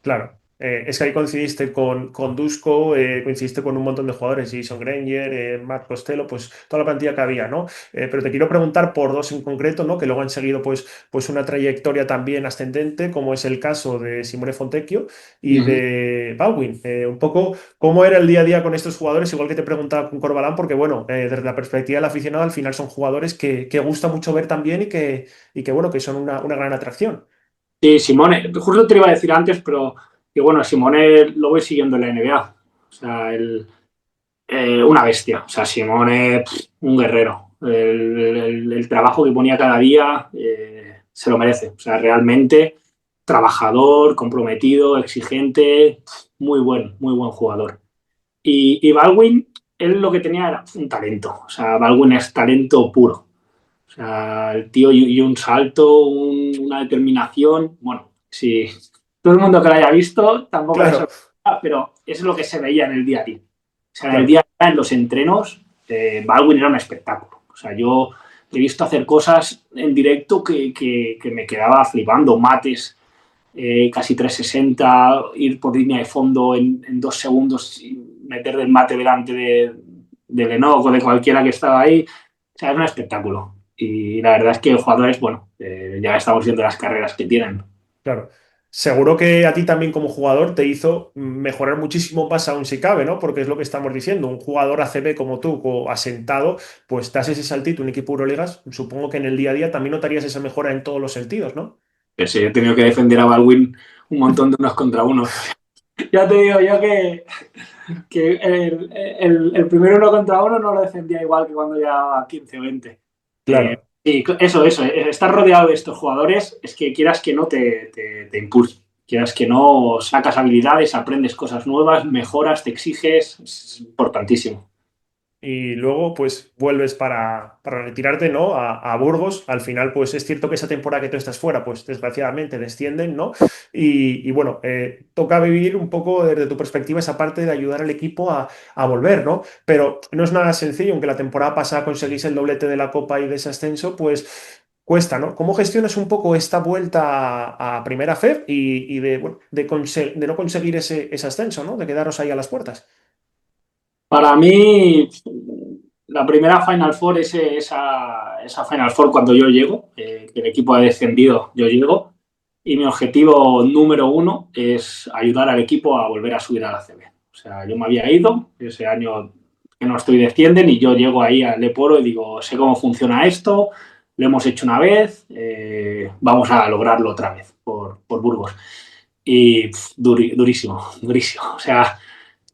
Claro, es que ahí coincidiste con Dusko, coincidiste con un montón de jugadores, Jason Granger, Matt Costello, pues toda la plantilla que había, ¿no? Pero te quiero preguntar por dos en concreto, ¿no? Que luego han seguido pues una trayectoria también ascendente, como es el caso de Simone Fontecchio y Uh -huh. de Baldwin. Un poco cómo era el día a día con estos jugadores, igual que te preguntaba con Corbalán, porque bueno, desde la perspectiva del aficionado, al final son jugadores que gusta mucho ver también y que bueno, que son una gran atracción. Sí, Simone, justo te lo iba a decir antes, pero que bueno, Simone lo voy siguiendo en la NBA. O sea, una bestia. O sea, Simone, un guerrero. El trabajo que ponía cada día se lo merece. O sea, realmente trabajador, comprometido, exigente, muy buen jugador. Y Baldwin, él lo que tenía era un talento. O sea, Baldwin es talento puro. O sea, el tío y un salto, una determinación. Bueno, si todo el mundo que lo haya visto tampoco le Claro, sorprende, pero eso es lo que se veía en el día a día. O sea, en el claro. día a día, en los entrenos, Baldwin era un espectáculo. O sea, yo he visto hacer cosas en directo que me quedaba flipando, mates. casi 360, ir por línea de fondo en 2 segundos y meter el mate delante de Enoch o de cualquiera que estaba ahí. O sea, es un espectáculo. Y la verdad es que los jugadores, bueno, ya estamos viendo las carreras que tienen. Claro. Seguro que a ti también como jugador te hizo mejorar muchísimo más aún si cabe, ¿no? Porque es lo que estamos diciendo, un jugador ACB como tú, asentado, pues das ese saltito, un equipo Euroligas, supongo que en el día a día también notarías esa mejora en todos los sentidos, ¿no? Que sí, he tenido que defender a Baldwin un montón de unos contra unos. Ya te digo yo que el primer uno contra uno no lo defendía igual que cuando llevaba 15 o 20. Claro. Y eso, estar rodeado de estos jugadores es que quieras que no te impulse, quieras que no sacas habilidades, aprendes cosas nuevas, mejoras, te exiges, es importantísimo. Y luego, pues vuelves para retirarte, ¿no? A Burgos. Al final, pues es cierto que esa temporada que tú estás fuera, pues desgraciadamente descienden, ¿no? Y bueno, toca vivir un poco desde tu perspectiva esa parte de ayudar al equipo a volver, ¿no? Pero no es nada sencillo, aunque la temporada pasada conseguís el doblete de la Copa y de ese ascenso, pues cuesta, ¿no? ¿Cómo gestionas un poco esta vuelta a Primera Fed y de, bueno, de no conseguir ese ascenso, ¿no? De quedaros ahí a las puertas. Para mí, la primera Final Four es esa Final Four cuando yo llego, que el equipo ha descendido, yo llego, y mi objetivo número uno es ayudar al equipo a volver a subir a la CB. O sea, yo me había ido, ese año que no estoy descienden, y yo llego ahí al Leporo y digo, sé cómo funciona esto, lo hemos hecho una vez, vamos a lograrlo otra vez por Burgos. Y durísimo, durísimo. O sea,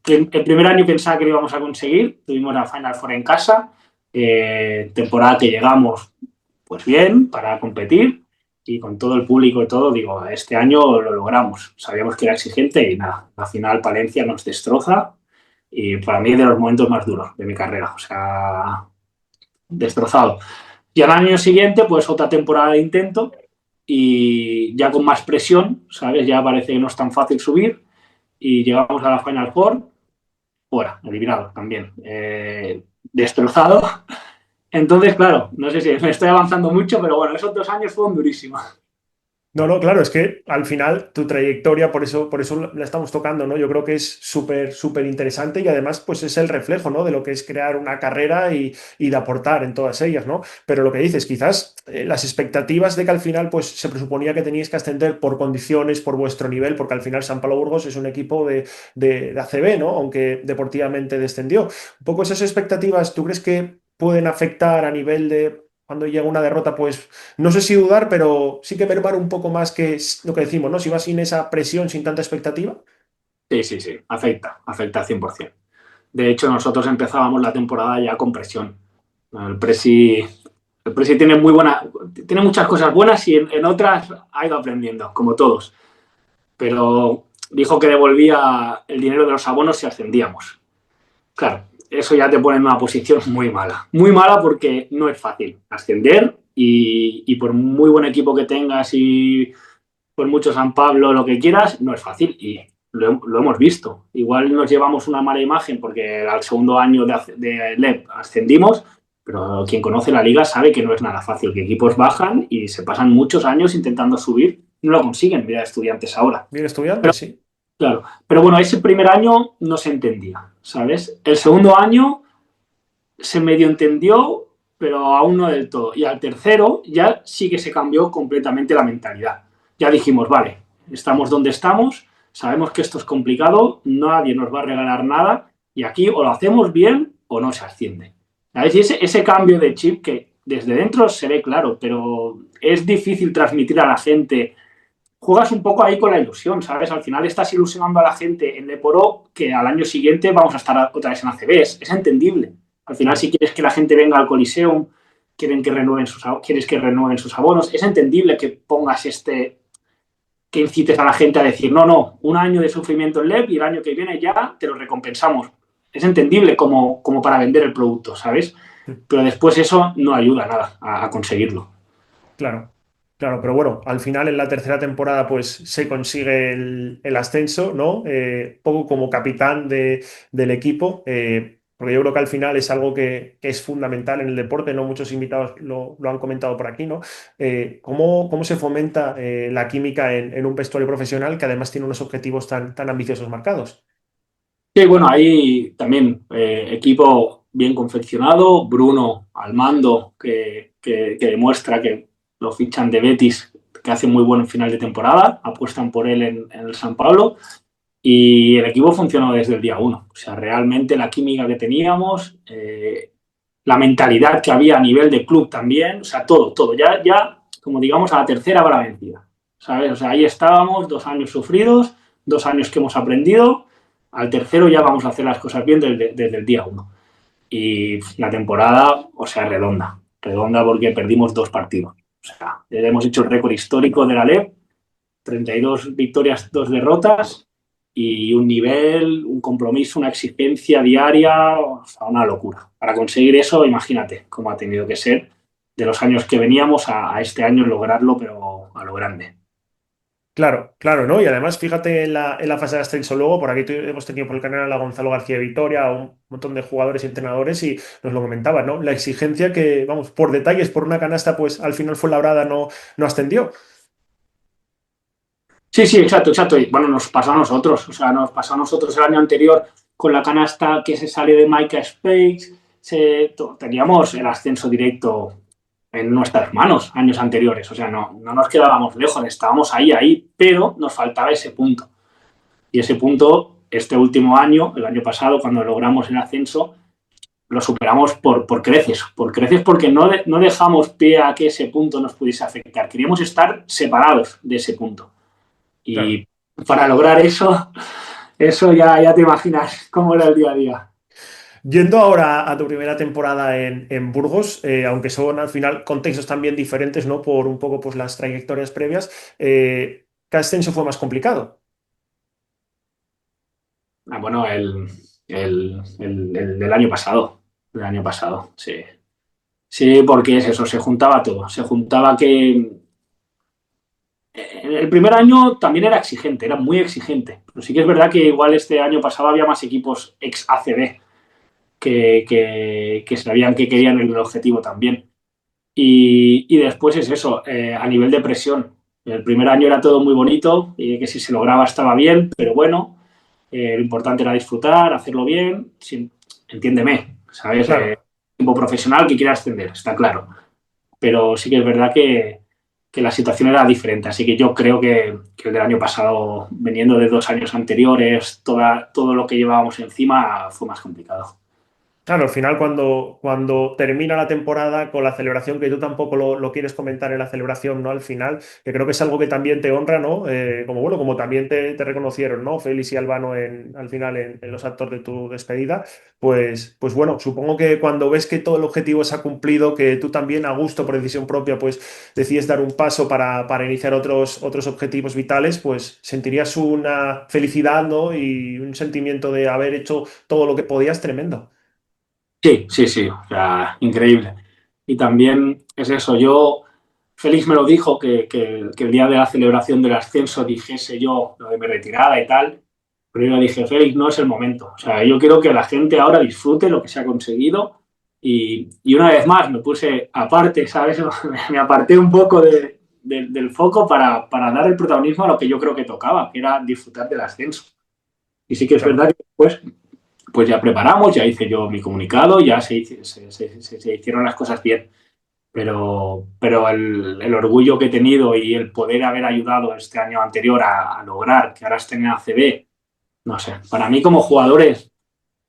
el primer año pensaba que lo íbamos a conseguir, tuvimos la Final Four en casa, temporada que llegamos pues bien para competir y con todo el público y todo, digo, este año lo logramos. Sabíamos que era exigente y nada, la final Palencia nos destroza y para mí de los momentos más duros de mi carrera, o sea, destrozado. Y al año siguiente, pues otra temporada de intento y ya con más presión, ¿sabes? Ya parece que no es tan fácil subir y llegamos a la Final Four fuera, eliminado también, destrozado. Entonces, claro, no sé si me estoy avanzando mucho, pero bueno, esos 2 años fueron durísimos. No, no, claro, es que al final tu trayectoria, por eso la estamos tocando, ¿no? Yo creo que es súper, súper interesante y además, pues es el reflejo, ¿no? De lo que es crear una carrera y de aportar en todas ellas, ¿no? Pero lo que dices, quizás las expectativas de que al final, pues se presuponía que teníais que ascender por condiciones, por vuestro nivel, porque al final San Pablo Burgos es un equipo de ACB, ¿no? Aunque deportivamente descendió. Un poco esas expectativas, ¿tú crees que pueden afectar a nivel de cuando llega una derrota, pues no sé si dudar, pero sí que mermar un poco más que es lo que decimos, ¿no? Si vas sin esa presión, sin tanta expectativa. Sí, sí, sí, afecta al 100%. De hecho, nosotros empezábamos la temporada ya con presión. El Presi, el Presi tiene tiene muchas cosas buenas y en otras ha ido aprendiendo, como todos. Pero dijo que devolvía el dinero de los abonos si ascendíamos. Claro, eso ya te pone en una posición muy mala. Muy mala porque no es fácil ascender y por muy buen equipo que tengas y por mucho San Pablo, lo que quieras, no es fácil y lo hemos visto. Igual nos llevamos una mala imagen porque al segundo año de LEP ascendimos, pero quien conoce la liga sabe que no es nada fácil, que equipos bajan y se pasan muchos años intentando subir y no lo consiguen. Mira, Estudiantes ahora. Bien estudiante, sí. Claro, pero bueno, ese primer año no se entendía, ¿sabes? El segundo año se medio entendió, pero aún no del todo. Y al tercero ya sí que se cambió completamente la mentalidad. Ya dijimos, vale, estamos donde estamos, sabemos que esto es complicado, nadie nos va a regalar nada y aquí o lo hacemos bien o no se asciende. ¿Sabes? Y ese cambio de chip que desde dentro se ve claro, pero es difícil transmitir a la gente. Juegas un poco ahí con la ilusión, ¿sabes? Al final estás ilusionando a la gente en Leporo que al año siguiente vamos a estar otra vez en ACB. Es entendible. Al final, Claro, si quieres que la gente venga al Coliseum, quieres que renueven sus abonos, es entendible que pongas que incites a la gente a decir, no, no, un año de sufrimiento en LEP y el año que viene ya te lo recompensamos. Es entendible como para vender el producto, ¿sabes? Pero después eso no ayuda a nada a conseguirlo. claro, claro, pero bueno, al final en la tercera temporada pues se consigue el ascenso, ¿no? Poco como capitán del equipo. porque yo creo que al final es algo que es fundamental en el deporte, ¿no? Muchos invitados lo han comentado por aquí, ¿no? ¿Cómo se fomenta la química en un vestuario profesional que además tiene unos objetivos tan ambiciosos marcados? Sí, bueno, ahí también equipo bien confeccionado, Bruno al mando, que demuestra que lo fichan de Betis, que hace muy buen final de temporada, apuestan por él en el San Pablo, y el equipo funcionó desde el día uno. O sea, realmente la química que teníamos, la mentalidad que había a nivel de club también, o sea, todo, ya, como digamos, a la tercera va la vencida, ¿sabes? O sea, ahí estábamos, 2 años sufridos, 2 años que hemos aprendido, al tercero ya vamos a hacer las cosas bien desde el día uno. Y la temporada, o sea, redonda porque perdimos 2 partidos. O sea, hemos hecho el récord histórico de la LEP, 32 victorias, 2 derrotas y un nivel, un compromiso, una exigencia diaria, o sea, una locura. Para conseguir eso, imagínate cómo ha tenido que ser de los años que veníamos a este año lograrlo, pero a lo grande. Claro, claro, ¿no? Y además, fíjate en la fase de ascenso luego, por aquí hemos tenido por el canal a Gonzalo García Vitoria, a un montón de jugadores y entrenadores, y nos lo comentaban, ¿no? La exigencia que, vamos, por detalles, por una canasta, pues al final fue labrada, no ascendió. Sí, sí, exacto, exacto. Y bueno, nos pasó a nosotros, o sea, nos pasó a nosotros el año anterior con la canasta que se salió de Micah Space, teníamos el ascenso directo en nuestras manos años anteriores, o sea, no nos quedábamos lejos, estábamos ahí, pero nos faltaba ese punto. Y ese punto, este último año, el año pasado, cuando logramos el ascenso, lo superamos por creces porque no dejamos pie a que ese punto nos pudiese afectar. Queríamos estar separados de ese punto. Claro. Y para lograr eso ya te imaginas cómo era el día a día. Yendo ahora a tu primera temporada en Burgos, aunque son al final contextos también diferentes, ¿no? Por un poco pues, las trayectorias previas, ¿qué ascenso fue más complicado? Bueno, el del año pasado. El año pasado, sí. Sí, porque es eso, se juntaba todo. Se juntaba que el primer año también era exigente, era muy exigente. Pero sí que es verdad que igual este año pasado había más equipos ex ACB que sabían que querían el objetivo también. Y después es eso, a nivel de presión. El primer año era todo muy bonito, que si se lograba estaba bien, pero bueno, lo importante era disfrutar, hacerlo bien, entiéndeme, ¿sabes? Claro. Equipo profesional que quiere ascender, está claro. Pero sí que es verdad que la situación era diferente, así que yo creo que el del año pasado, veniendo de 2 años anteriores, todo lo que llevábamos encima fue más complicado. Claro, al final cuando termina la temporada con la celebración, que tú tampoco lo quieres comentar en la celebración, ¿no? Al final, que creo que es algo que también te honra, ¿no? Como bueno, como también te reconocieron, ¿no? Félix y Albano al final en los actos de tu despedida, pues bueno, supongo que cuando ves que todo el objetivo se ha cumplido, que tú también a gusto, por decisión propia, pues decides dar un paso para iniciar otros objetivos vitales, pues sentirías una felicidad, ¿no? Y un sentimiento de haber hecho todo lo que podías tremendo. Sí, sí, sí, o sea, increíble. Y también es eso, Félix me lo dijo, que el día de la celebración del ascenso dijese yo lo de mi retirada y tal, pero yo le dije, Félix, no es el momento. O sea, yo quiero que la gente ahora disfrute lo que se ha conseguido y una vez más me puse aparte, ¿sabes? Me aparté un poco del foco para dar el protagonismo a lo que yo creo que tocaba, que era disfrutar del ascenso. Y sí que es Claro. verdad que después pues ya preparamos, ya hice yo mi comunicado, ya se hicieron las cosas bien. Pero el orgullo que he tenido y el poder haber ayudado este año anterior a lograr que ahora estén en ACB, no sé, para mí como jugador es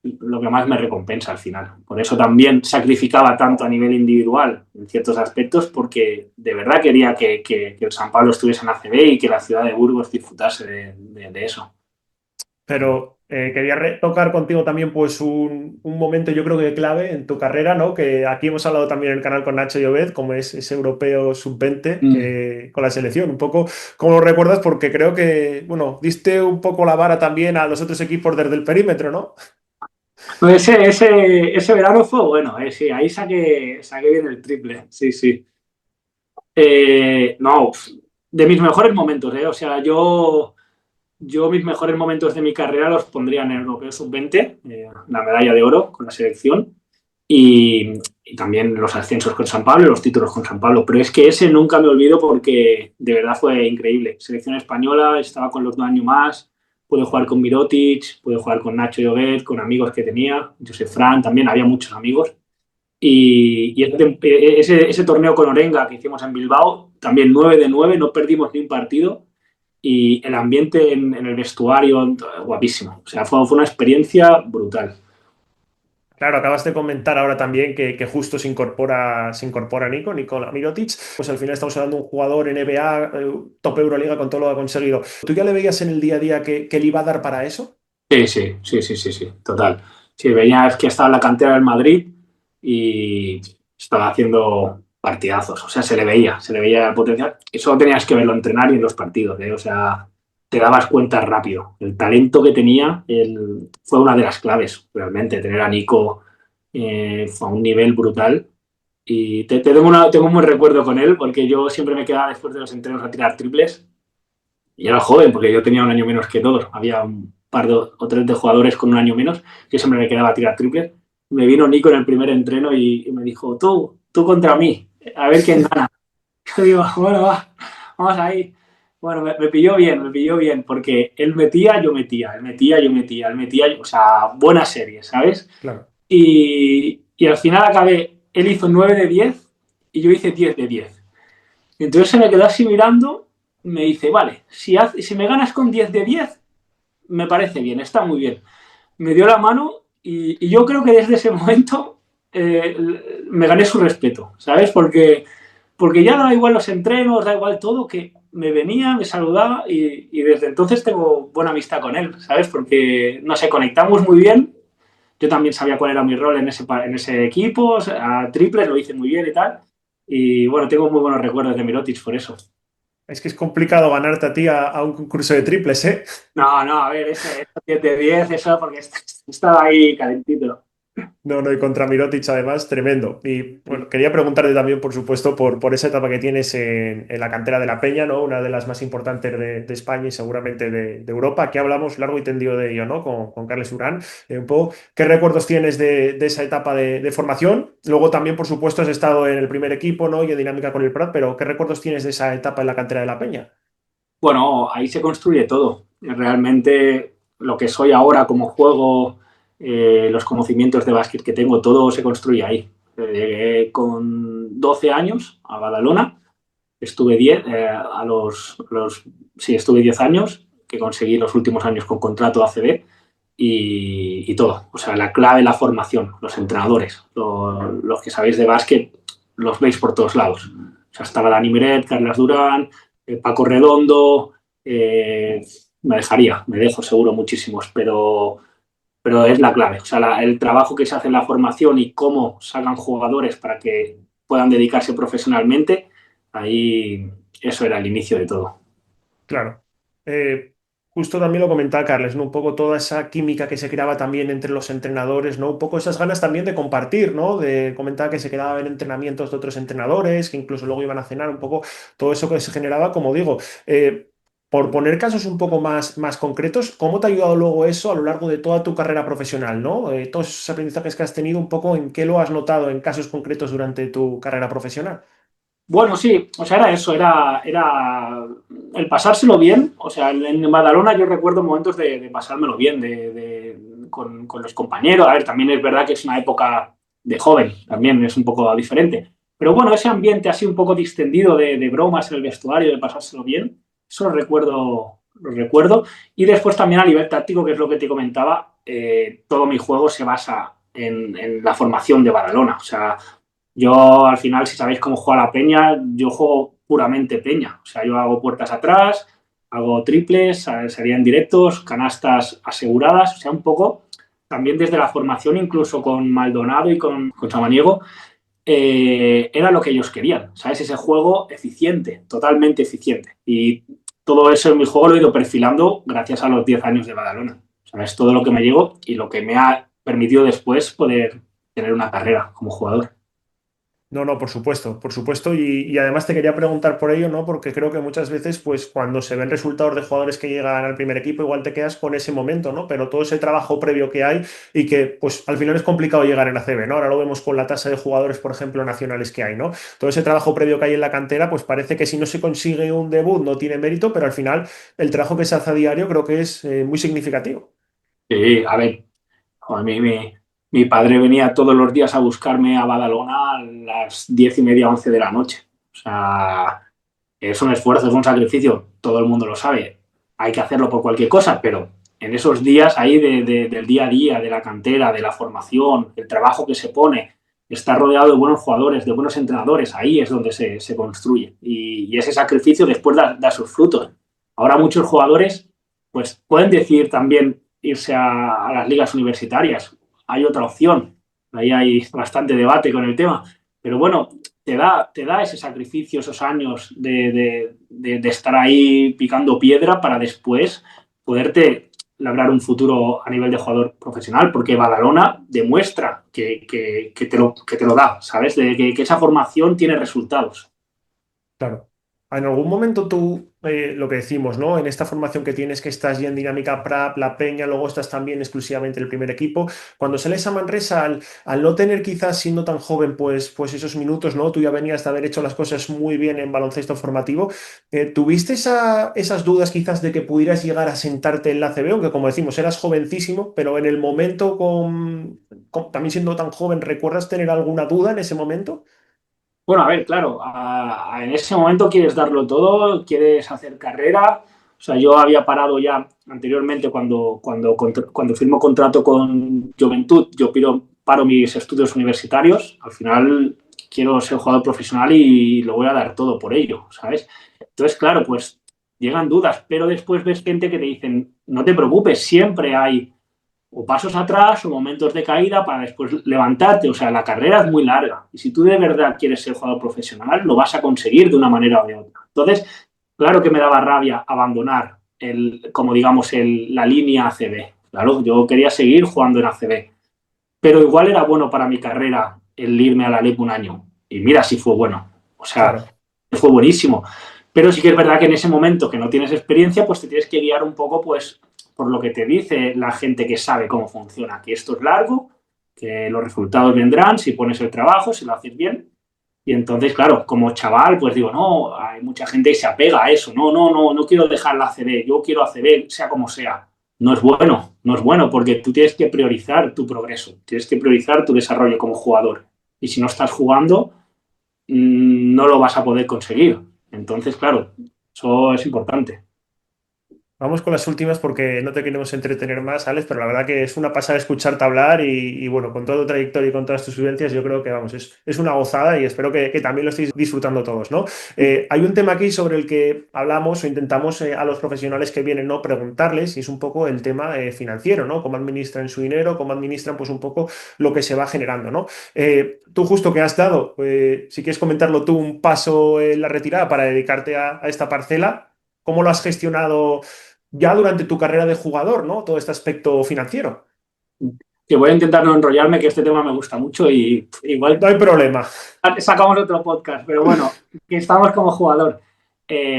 lo que más me recompensa al final. Por eso también sacrificaba tanto a nivel individual en ciertos aspectos, porque de verdad quería que el San Pablo estuviese en ACB y que la ciudad de Burgos disfrutase de eso. Pero quería tocar contigo también pues un momento yo creo que clave en tu carrera, ¿no? Que aquí hemos hablado también en el canal con Nacho Llobet, como es ese europeo sub-20 Mm. con la selección. Un poco, ¿cómo lo recuerdas? Porque creo que, bueno, diste un poco la vara también a los otros equipos desde el perímetro, ¿no? Pues ese verano fue bueno, sí, ahí saqué bien el triple, sí, sí. No, de mis mejores momentos, o sea, yo Yo mis mejores momentos de mi carrera los pondría en el Europeo Sub-20, la medalla de oro con la selección y también los ascensos con San Pablo y los títulos con San Pablo. Pero es que ese nunca me olvido porque de verdad fue increíble. Selección española, estaba con los 2 años más, pude jugar con Mirotic, pude jugar con Nacho Llobet, con amigos que tenía, José Fran, también había muchos amigos. Y ese torneo con Orenga que hicimos en Bilbao, también 9 de 9, no perdimos ni un partido y el ambiente en el vestuario, guapísimo. O sea, fue una experiencia brutal. Claro, acabas de comentar ahora también que justo se incorpora Nikola Mirotic. Pues al final estamos hablando de un jugador NBA, top Euroliga con todo lo que ha conseguido. ¿Tú ya le veías en el día a día que le iba a dar para eso? Sí, sí, sí, sí, sí, sí, total. Sí, venías que estaba en la cantera del Madrid y estaba haciendo partidazos. O sea, se le veía el potencial. Y solo tenías que verlo entrenar y en los partidos, ¿eh? O sea, te dabas cuenta rápido. El talento que tenía fue una de las claves, realmente. Tener a Nico fue a un nivel brutal. Y tengo un buen recuerdo con él porque yo siempre me quedaba después de los entrenos a tirar triples. Y era joven, porque yo tenía un año menos que todos. Había un par o tres de jugadores con un año menos. Yo siempre me quedaba a tirar triples. Me vino Nico en el primer entreno y me dijo, tú contra mí, a ver quién gana. Yo digo, bueno, va, vamos ahí. Bueno, me pilló bien, porque él metía, yo metía, él metía, yo metía, él metía, o sea, buena serie, ¿sabes? Claro. Y al final acabé, él hizo 9 de 10 y yo hice 10 de 10. Entonces se me quedó así mirando, me dice, vale, si me ganas con 10 de 10 me parece bien, está muy bien. Me dio la mano y yo creo que desde ese momento me gané su respeto, ¿sabes? Porque ya da igual los entrenos, da igual todo, que me venía, me saludaba y desde entonces tengo buena amistad con él, ¿sabes? Porque, no sé, conectamos muy bien. Yo también sabía cuál era mi rol en ese equipo, o sea, a triples lo hice muy bien y tal. Y bueno, tengo muy buenos recuerdos de Mirotic por eso. Es que es complicado ganarte a ti a un concurso de triples, ¿eh? No, no, a ver, ese 10 de 10, eso porque estaba ahí calentito. No, no, y contra Mirotic además, tremendo. Y bueno, quería preguntarte también, por supuesto, por esa etapa que tienes en la cantera de la Peña, ¿no? Una de las más importantes de España y seguramente de Europa. Aquí hablamos largo y tendido de ello, ¿no? Con Carles Urán. Un poco, ¿qué recuerdos tienes de esa etapa de formación? Luego también, por supuesto, has estado en el primer equipo, ¿no? Y en dinámica con el Prat, pero ¿qué recuerdos tienes de esa etapa en la cantera de la Peña? Bueno, ahí se construye todo. Realmente lo que soy ahora como juego, los conocimientos de básquet que tengo, todo se construye ahí. Llegué con 12 años a Badalona, estuve 10, sí, estuve 10 años, que conseguí los últimos años con contrato ACB y todo. O sea, la clave, la formación, los entrenadores, los que sabéis de básquet, los veis por todos lados. O sea, estaba Dani Miret, Carlas Durán, Paco Redondo, eh, me dejo seguro muchísimos, pero es la clave. O sea, el trabajo que se hace en la formación y cómo salgan jugadores para que puedan dedicarse profesionalmente, ahí eso era el inicio de todo. Claro. Justo también lo comentaba Carles, ¿no? Un poco toda esa química que se creaba también entre los entrenadores, ¿no? Un poco esas ganas también de compartir, ¿no? De comentar que se quedaba en entrenamientos de otros entrenadores, que incluso luego iban a cenar, un poco todo eso que se generaba, como digo. Por poner casos un poco más concretos, ¿cómo te ha ayudado luego eso a lo largo de toda tu carrera profesional, ¿no? Todos esos aprendizajes que has tenido, un poco en qué lo has notado en casos concretos durante tu carrera profesional. Bueno, sí, o sea, era eso, era el pasárselo bien. O sea, en Badalona yo recuerdo momentos de pasármelo bien con los compañeros. A ver, también es verdad que es una época de joven, también es un poco diferente. Pero bueno, ese ambiente así un poco distendido de bromas en el vestuario, de pasárselo bien, eso lo recuerdo, lo recuerdo. Y después también a nivel táctico, que es lo que te comentaba, todo mi juego se basa en la formación de Badalona. O sea, yo al final, si sabéis cómo juega la peña, yo juego puramente peña. O sea, yo hago puertas atrás, hago triples, serían directos, canastas aseguradas, o sea, un poco también desde la formación, incluso con Maldonado y con Samaniego, era lo que ellos querían, ¿sabes? Ese juego eficiente, totalmente eficiente. Y todo eso en mi juego lo he ido perfilando gracias a los 10 años de Badalona. ¿Sabes? Todo lo que me llegó y lo que me ha permitido después poder tener una carrera como jugador. No, no, por supuesto, y además te quería preguntar por ello, ¿no? Porque creo que muchas veces, pues cuando se ven resultados de jugadores que llegan al primer equipo, igual te quedas con ese momento, ¿no? Pero todo ese trabajo previo que hay y que, pues al final es complicado llegar en ACB, ¿no? Ahora lo vemos con la tasa de jugadores, por ejemplo, nacionales que hay, ¿no? Todo ese trabajo previo que hay en la cantera, pues parece que si no se consigue un debut no tiene mérito, pero al final el trabajo que se hace a diario creo que es muy significativo. Sí, a ver, a mí mi padre venía todos los días a buscarme a Badalona a las 10:30, 11 de la noche. O sea, es un esfuerzo, es un sacrificio, todo el mundo lo sabe. Hay que hacerlo por cualquier cosa, pero en esos días ahí del día a día, de la cantera, de la formación, el trabajo que se pone, estar rodeado de buenos jugadores, de buenos entrenadores, ahí es donde se construye. Y ese sacrificio después da sus frutos. Ahora muchos jugadores pues pueden decidir también irse a las ligas universitarias. Hay otra opción. Ahí hay bastante debate con el tema. Pero bueno, te da ese sacrificio, esos años de estar ahí picando piedra para después poderte labrar un futuro a nivel de jugador profesional, porque Badalona demuestra que te lo da, ¿sabes? Que esa formación tiene resultados. Claro. En algún momento tú, lo que decimos, ¿no? En esta formación que tienes, que estás ya en Dinámica Prap, La Peña, luego estás también exclusivamente en el primer equipo. Cuando sales a Manresa, al no tener quizás siendo tan joven, pues esos minutos, ¿no? Tú ya venías de haber hecho las cosas muy bien en baloncesto formativo. ¿Tuviste esas dudas quizás de que pudieras llegar a sentarte en la ACB? Aunque como decimos, eras jovencísimo, pero en el momento también siendo tan joven, ¿recuerdas tener alguna duda en ese momento? Bueno, a ver, claro, en ese momento quieres darlo todo, quieres hacer carrera. O sea, yo había parado ya anteriormente cuando firmo contrato con Juventud, yo paro mis estudios universitarios. Al final quiero ser jugador profesional y lo voy a dar todo por ello, ¿sabes? Entonces, claro, pues llegan dudas, pero después ves gente que te dicen, no te preocupes, siempre hay o pasos atrás o momentos de caída para después levantarte. O sea, la carrera es muy larga y si tú de verdad quieres ser jugador profesional, lo vas a conseguir de una manera o de otra. Entonces, claro que me daba rabia abandonar como digamos, la línea ACB. Claro, yo quería seguir jugando en ACB, pero igual era bueno para mi carrera el irme a la LEP un año. Y mira si fue bueno. O sea, Claro. fue buenísimo. Pero sí que es verdad que en ese momento que no tienes experiencia, pues te tienes que guiar un poco, pues, por lo que te dice la gente que sabe cómo funciona, que esto es largo, que los resultados vendrán si pones el trabajo, si lo haces bien. Y entonces, claro, como chaval, pues digo, no, hay mucha gente que se apega a eso. No, no, no, no quiero dejar la ACB, yo quiero ACB, sea como sea. No es bueno, no es bueno, porque tú tienes que priorizar tu progreso, tienes que priorizar tu desarrollo como jugador. Y si no estás jugando, no lo vas a poder conseguir. Entonces, claro, eso es importante. Vamos con las últimas porque no te queremos entretener más, Alex, pero la verdad que es una pasada escucharte hablar y bueno, con toda tu trayectoria y con todas tus vivencias, yo creo que vamos, es una gozada y espero que también lo estéis disfrutando todos, ¿no? Hay un tema aquí sobre el que hablamos o intentamos a los profesionales que vienen, ¿no? Preguntarles y es un poco el tema financiero, ¿no? Cómo administran su dinero, cómo administran pues un poco lo que se va generando, ¿no? Tú justo que has dado, si quieres comentarlo tú, un paso en la retirada para dedicarte a esta parcela. ¿Cómo lo has gestionado ya durante tu carrera de jugador, ¿no? Todo este aspecto financiero? Que voy a intentar no enrollarme, que este tema me gusta mucho y igual No hay problema. sacamos otro podcast, pero bueno, que estamos como jugador.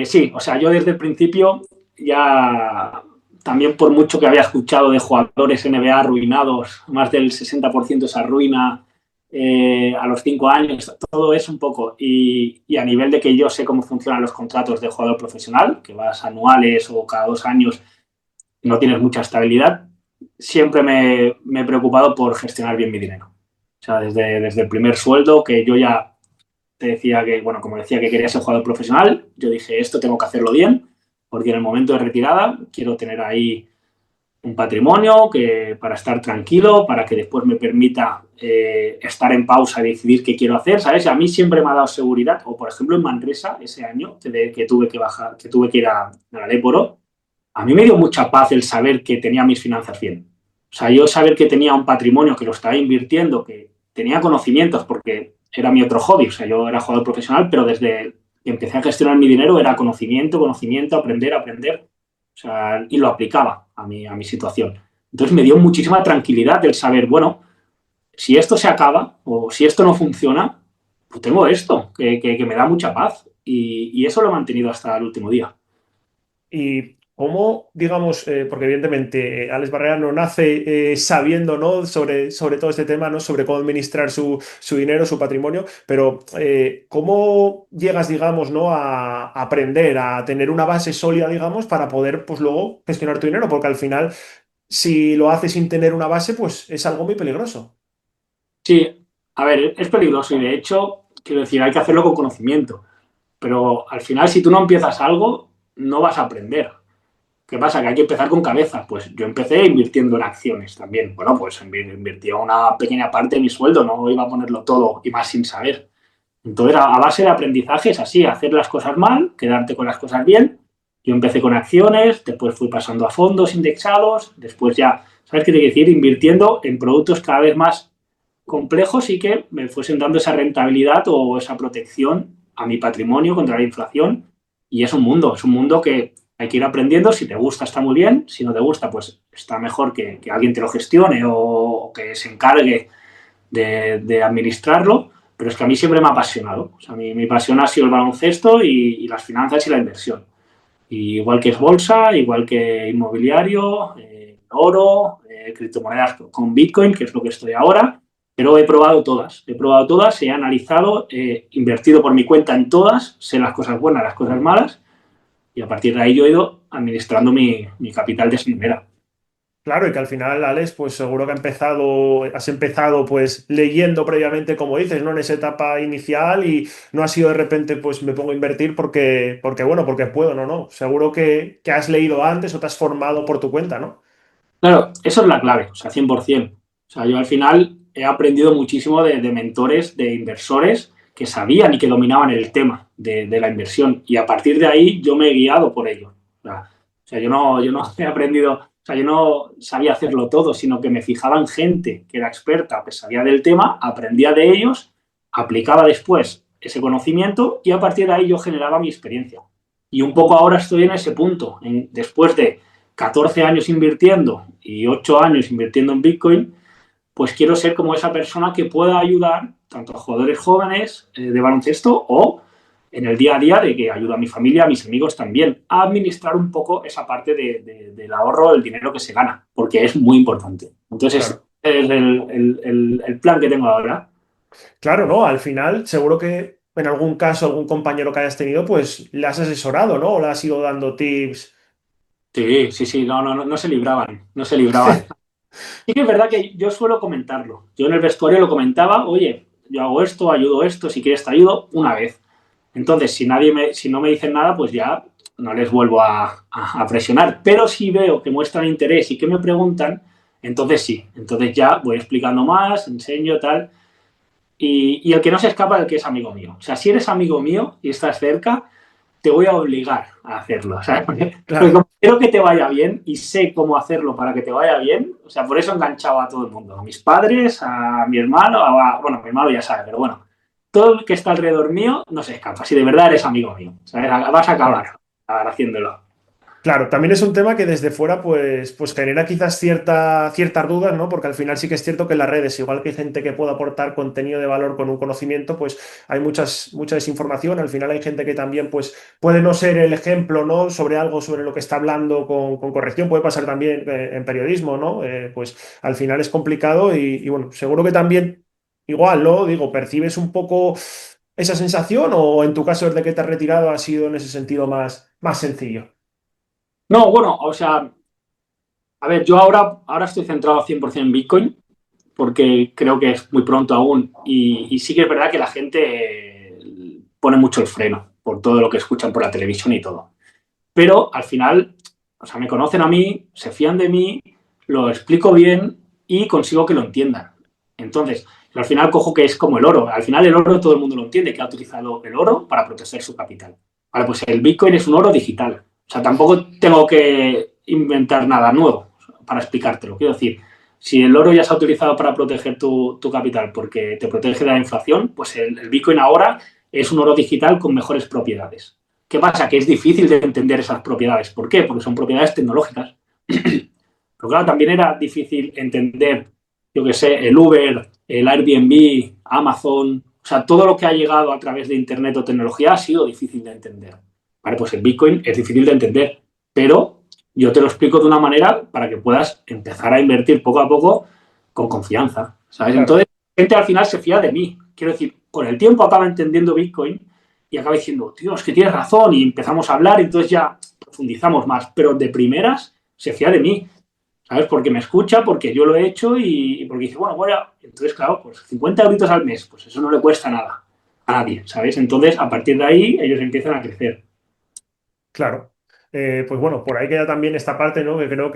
Sí, o sea, yo desde el principio ya, también por mucho que había escuchado de jugadores NBA arruinados, más del 60% se arruina a los 5 años, todo es un poco. Y a nivel de que yo sé cómo funcionan los contratos de jugador profesional, que vas anuales o cada 2 años, no tienes mucha estabilidad, siempre me he preocupado por gestionar bien mi dinero. O sea, desde el primer sueldo, que yo ya te decía que, bueno, como decía que quería ser jugador profesional, yo dije, esto tengo que hacerlo bien, porque en el momento de retirada quiero tener ahí un patrimonio para estar tranquilo, para que después me permita estar en pausa y decidir qué quiero hacer, ¿sabes? A mí siempre me ha dado seguridad, o por ejemplo en Manresa, ese año que tuve que bajar, que tuve que ir a la Leporo, a mí me dio mucha paz el saber que tenía mis finanzas bien. O sea, yo saber que tenía un patrimonio, que lo estaba invirtiendo, que tenía conocimientos, porque era mi otro hobby. O sea, yo era jugador profesional, pero desde que empecé a gestionar mi dinero era conocimiento, conocimiento, aprender, aprender. O sea, y lo aplicaba a mi situación. Entonces me dio muchísima tranquilidad el saber, bueno, si esto se acaba o si esto no funciona, pues tengo esto, que me da mucha paz. Y eso lo he mantenido hasta el último día. Y cómo, digamos, porque evidentemente Alex Barrera no nace sabiendo, ¿no? sobre todo este tema, ¿no? Sobre cómo administrar su dinero, su patrimonio, pero ¿cómo llegas, digamos, ¿no? A aprender, a tener una base sólida, digamos, para poder, pues luego gestionar tu dinero? Porque al final, si lo haces sin tener una base, pues es algo muy peligroso. Sí, a ver, es peligroso y de hecho, quiero decir, hay que hacerlo con conocimiento. Pero al final, si tú no empiezas algo, no vas a aprender. ¿Qué pasa? Que hay que empezar con cabeza. Pues yo empecé invirtiendo en acciones también. Bueno, pues invirtió una pequeña parte de mi sueldo, no iba a ponerlo todo y más sin saber. Entonces, a base de aprendizaje es así, hacer las cosas mal, quedarte con las cosas bien. Yo empecé con acciones, después fui pasando a fondos indexados, después ya, ¿sabes qué te quiero decir? Invirtiendo en productos cada vez más complejos y que me fuesen dando esa rentabilidad o esa protección a mi patrimonio contra la inflación. Y es un mundo que hay que ir aprendiendo. Si te gusta, está muy bien. Si no te gusta, pues está mejor que alguien te lo gestione o que se encargue de administrarlo. Pero es que a mí siempre me ha apasionado. O sea, mi pasión ha sido el baloncesto y las finanzas y la inversión. Y igual que es bolsa, igual que inmobiliario, oro, criptomonedas con Bitcoin, que es lo que estoy ahora, pero he probado todas, he analizado, he invertido por mi cuenta en todas, sé las cosas buenas, las cosas malas, y a partir de ahí yo he ido administrando mi capital de esa manera. Claro, y que al final, Alex, pues seguro que has empezado pues leyendo previamente, como dices, ¿no? En esa etapa inicial y no ha sido de repente, pues me pongo a invertir porque bueno, porque puedo, no, no. Seguro que has leído antes o te has formado por tu cuenta, ¿no? Claro, eso es la clave, o sea, 100%. O sea, yo al final he aprendido muchísimo de mentores, de inversores que sabían y que dominaban el tema de la inversión. Y a partir de ahí yo me he guiado por ello. Yo no he aprendido, o sea, yo no sabía hacerlo todo, sino que me fijaba en gente que era experta, que sabía del tema, aprendía de ellos, aplicaba después ese conocimiento y a partir de ahí yo generaba mi experiencia. Y un poco ahora estoy en ese punto, después de 14 años invirtiendo y 8 años invirtiendo en Bitcoin, pues quiero ser como esa persona que pueda ayudar tanto a jugadores jóvenes de baloncesto o en el día a día de que ayuda a mi familia, a mis amigos también, a administrar un poco esa parte del ahorro, del dinero que se gana, porque es muy importante. Entonces, Claro. es el plan que tengo ahora. Claro, ¿no? Al final, seguro que en algún caso, algún compañero que hayas tenido, pues le has asesorado, ¿no? O le has ido dando tips. Sí, sí, sí, no se libraban, no se libraban. Sí que es verdad que yo suelo comentarlo. Yo en el vestuario lo comentaba, oye, yo hago esto, ayudo esto, si quieres te ayudo, una vez. Entonces, si no me dicen nada, pues ya no les vuelvo a presionar. Pero si veo que muestran interés y que me preguntan, entonces sí. Entonces ya voy explicando más, enseño, tal. Y el que no se escapa es el que es amigo mío. O sea, si eres amigo mío y estás cerca, te voy a obligar a hacerlo, ¿sabes? Porque Claro. como quiero que te vaya bien y sé cómo hacerlo para que te vaya bien, o sea, por eso he enganchado a todo el mundo, a mis padres, a mi hermano, bueno, mi hermano ya sabe, pero bueno, todo el que está alrededor mío no se escapa, si de verdad eres amigo mío, ¿sabes? Vas a Claro. acabar haciéndolo. Claro, también es un tema que desde fuera pues genera quizás ciertas dudas, ¿no? Porque al final sí que es cierto que en las redes, igual que hay gente que puede aportar contenido de valor con un conocimiento, pues hay mucha desinformación. Al final hay gente que también pues puede no ser el ejemplo, ¿no? Sobre algo sobre lo que está hablando con corrección. Puede pasar también en periodismo, ¿no? Pues al final es complicado y bueno, seguro que también igual, ¿no? Digo, ¿percibes un poco esa sensación o en tu caso desde que te has retirado ha sido en ese sentido más sencillo? No, bueno, o sea, a ver, yo ahora estoy centrado 100% en Bitcoin, porque creo que es muy pronto aún y sí que es verdad que la gente pone mucho el freno por todo lo que escuchan por la televisión y todo. Pero al final, o sea, me conocen a mí, se fían de mí, lo explico bien y consigo que lo entiendan. Entonces, al final cojo que es como el oro. Al final el oro todo el mundo lo entiende, que ha utilizado el oro para proteger su capital. Vale, pues el Bitcoin es un oro digital. O sea, tampoco tengo que inventar nada nuevo para explicártelo. Quiero decir, si el oro ya se ha utilizado para proteger tu capital porque te protege de la inflación, pues el Bitcoin ahora es un oro digital con mejores propiedades. ¿Qué pasa? Que es difícil de entender esas propiedades. ¿Por qué? Porque son propiedades tecnológicas. Pero claro, también era difícil entender, yo qué sé, el Uber, el Airbnb, Amazon, O sea, todo lo que ha llegado a través de Internet o tecnología ha sido difícil de entender. Vale, pues el Bitcoin es difícil de entender, pero yo te lo explico de una manera para que puedas empezar a invertir poco a poco con confianza, ¿sabes? Claro. Entonces, la gente al final se fía de mí. Quiero decir, con el tiempo acaba entendiendo Bitcoin y acaba diciendo, tío, es que tienes razón, y empezamos a hablar y entonces ya profundizamos más, pero de primeras se fía de mí. ¿Sabes? Porque me escucha, porque yo lo he hecho y porque dice, bueno, voy a... Entonces, claro, pues 50 euritos al mes, pues eso no le cuesta nada a nadie, ¿sabes? Entonces, a partir de ahí, ellos empiezan a crecer. Claro. Pues bueno, por ahí queda también esta parte, ¿no? Que creo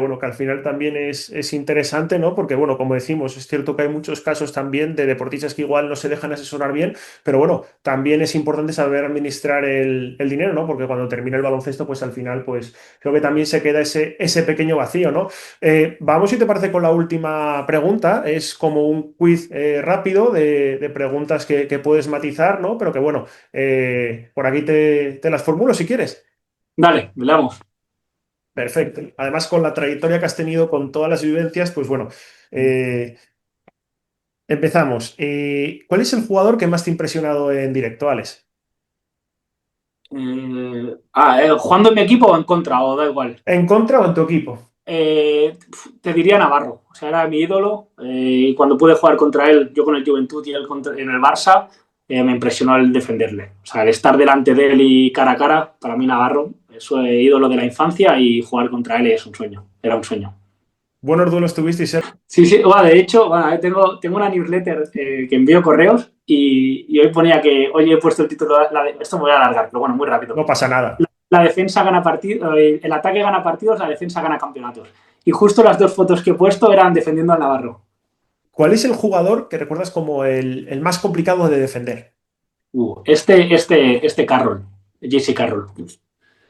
bueno, que al final también es interesante, ¿no? Porque, bueno, como decimos, es cierto que hay muchos casos también de deportistas que igual no se dejan asesorar bien, pero bueno, también es importante saber administrar el dinero, ¿no? Porque cuando termina el baloncesto, pues al final, pues creo que también se queda ese pequeño vacío, ¿no? Vamos, si te parece, con la última pregunta. Es como un quiz rápido de preguntas que puedes matizar, ¿no? Pero que, bueno. Por aquí te las formulo si quieres. Dale, veamos. Perfecto. Además, con la trayectoria que has tenido, con todas las vivencias, pues bueno, eh, empezamos. ¿Cuál es el jugador que más te ha impresionado en directo, Alex? ¿Jugando en mi equipo o en contra? O da igual. ¿En contra o en tu equipo? Te diría Navarro. O sea, era mi ídolo. Y cuando pude jugar contra él, yo con el Juventud y él en el Barça, me impresionó el defenderle. O sea, el estar delante de él y cara a cara, para mí Navarro es ídolo de la infancia y jugar contra él es un sueño. Era un sueño. Buenos duelos tuvisteis, ¿eh? Sí, sí, bueno, de hecho, bueno, tengo una newsletter que envío correos y hoy ponía que hoy he puesto el título, esto me voy a alargar, pero bueno, muy rápido. No pasa nada. La defensa gana partidos, el ataque gana partidos, la defensa gana campeonatos. Y justo las dos fotos que he puesto eran defendiendo al Navarro. ¿Cuál es el jugador que recuerdas como el más complicado de defender? Este Carroll, JC Carroll,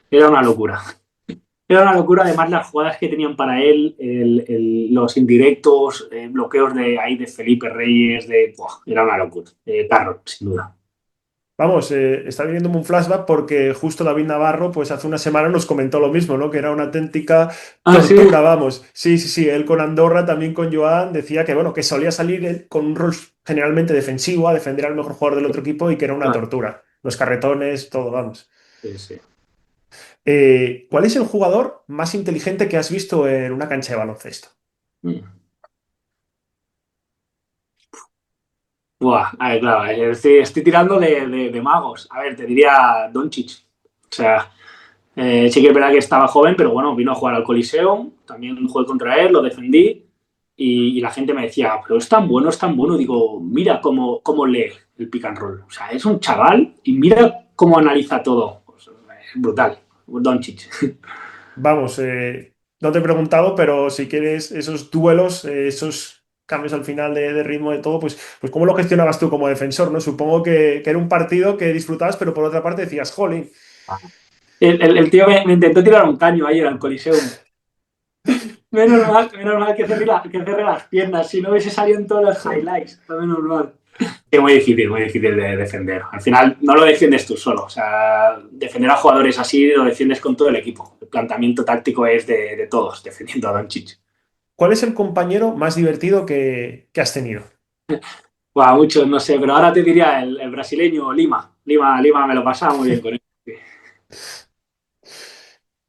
era una locura. Era una locura, además, las jugadas que tenían para él, los indirectos, bloqueos de ahí de Felipe Reyes, era una locura. Carroll, sin duda. Vamos, está viniéndome un flashback porque justo David Navarro, pues hace una semana nos comentó lo mismo, ¿no? Que era una auténtica Ah, sí. tortura, vamos. Sí, sí, sí, él con Andorra, también con Joan, decía que, bueno, que solía salir con un rol generalmente defensivo a defender al mejor jugador del otro equipo y que era una Ah, tortura. Los carretones, todo, vamos. sí, sí. ¿Cuál es el jugador más inteligente que has visto en una cancha de baloncesto? Mm. Buah, a ver, claro, estoy tirando de magos. A ver, te diría Doncic. O sea, sí que es verdad que estaba joven, pero bueno, vino a jugar al Coliseo, también jugué contra él, lo defendí y la gente me decía, pero es tan bueno, es tan bueno. Digo, mira cómo lee el pick and roll. O sea, es un chaval y mira cómo analiza todo. Pues, es brutal, Doncic. Vamos, no te he preguntado, pero si quieres esos duelos, esos cambios al final de ritmo de todo, pues ¿cómo lo gestionabas tú como defensor, ¿no? Supongo que era un partido que disfrutabas, pero por otra parte decías, jolín, El tío me intentó tirar un caño ayer al Coliseum. Menos mal que cerré las piernas, si no hubiese salido en todos los highlights. Menos mal. Es muy difícil de defender. Al final no lo defiendes tú solo. O sea, defender a jugadores así lo defiendes con todo el equipo. El planteamiento táctico es de todos, defendiendo a Doncic. ¿cuál es el compañero más divertido que has tenido? Bueno, muchos, no sé, pero ahora te diría el brasileño Lima. Lima me lo pasaba muy bien con él.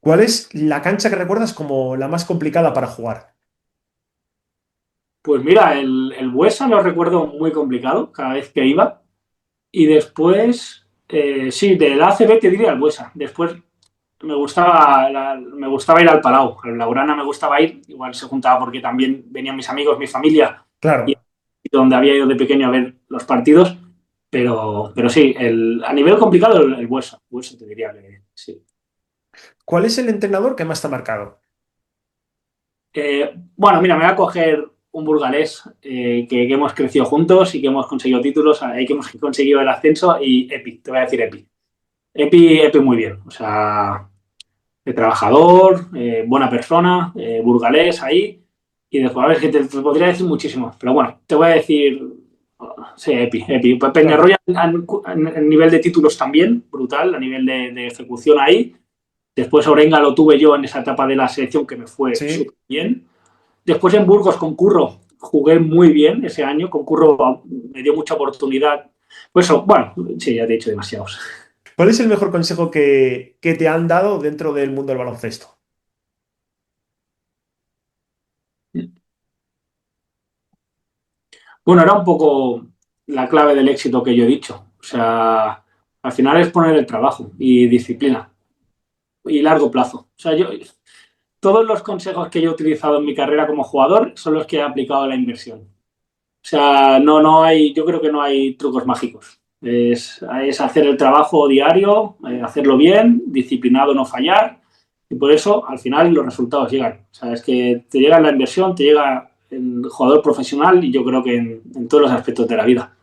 ¿Cuál es la cancha que recuerdas como la más complicada para jugar? Pues mira, el Buesa lo recuerdo muy complicado cada vez que iba. Y después, sí, del ACB te diría el Buesa. Después me gustaba ir al Palau. Al Laurana me gustaba ir. Igual se juntaba porque también venían mis amigos, mi familia, y Claro. donde había ido de pequeño a ver los partidos. Pero sí, a nivel complicado el Buesa. Buesa te diría que sí. ¿Cuál es el entrenador que más te ha marcado? Bueno, mira, me voy a coger un burgalés que hemos crecido juntos y que hemos conseguido títulos, que hemos conseguido el ascenso y Epi, te voy a decir Epi. Epi muy bien, o sea, de trabajador, buena persona, burgalés ahí. Y después, a ver, que te podría decir muchísimo, pero bueno, te voy a decir, sí, Epi. Pues Claro. Peñarroya en nivel de títulos también, brutal, a nivel de ejecución ahí. Después Orenga lo tuve yo en esa etapa de la selección que me fue súper Sí. bien. Después en Burgos con Curro. jugué muy bien ese año, concurro, me dio mucha oportunidad. Pues eso, bueno, sí, ya te he dicho demasiados. ¿Cuál es el mejor consejo que te han dado dentro del mundo del baloncesto? Bueno, era un poco la clave del éxito que yo he dicho. O sea, al final es poner el trabajo y disciplina y largo plazo. O sea, todos los consejos que yo he utilizado en mi carrera como jugador son los que he aplicado a la inversión. O sea, no hay, yo creo que no hay trucos mágicos. Es hacer el trabajo diario, hacerlo bien, disciplinado, no fallar. Y por eso, al final, los resultados llegan. O sea, es que te llega la inversión, te llega el jugador profesional y yo creo que en todos los aspectos de la vida.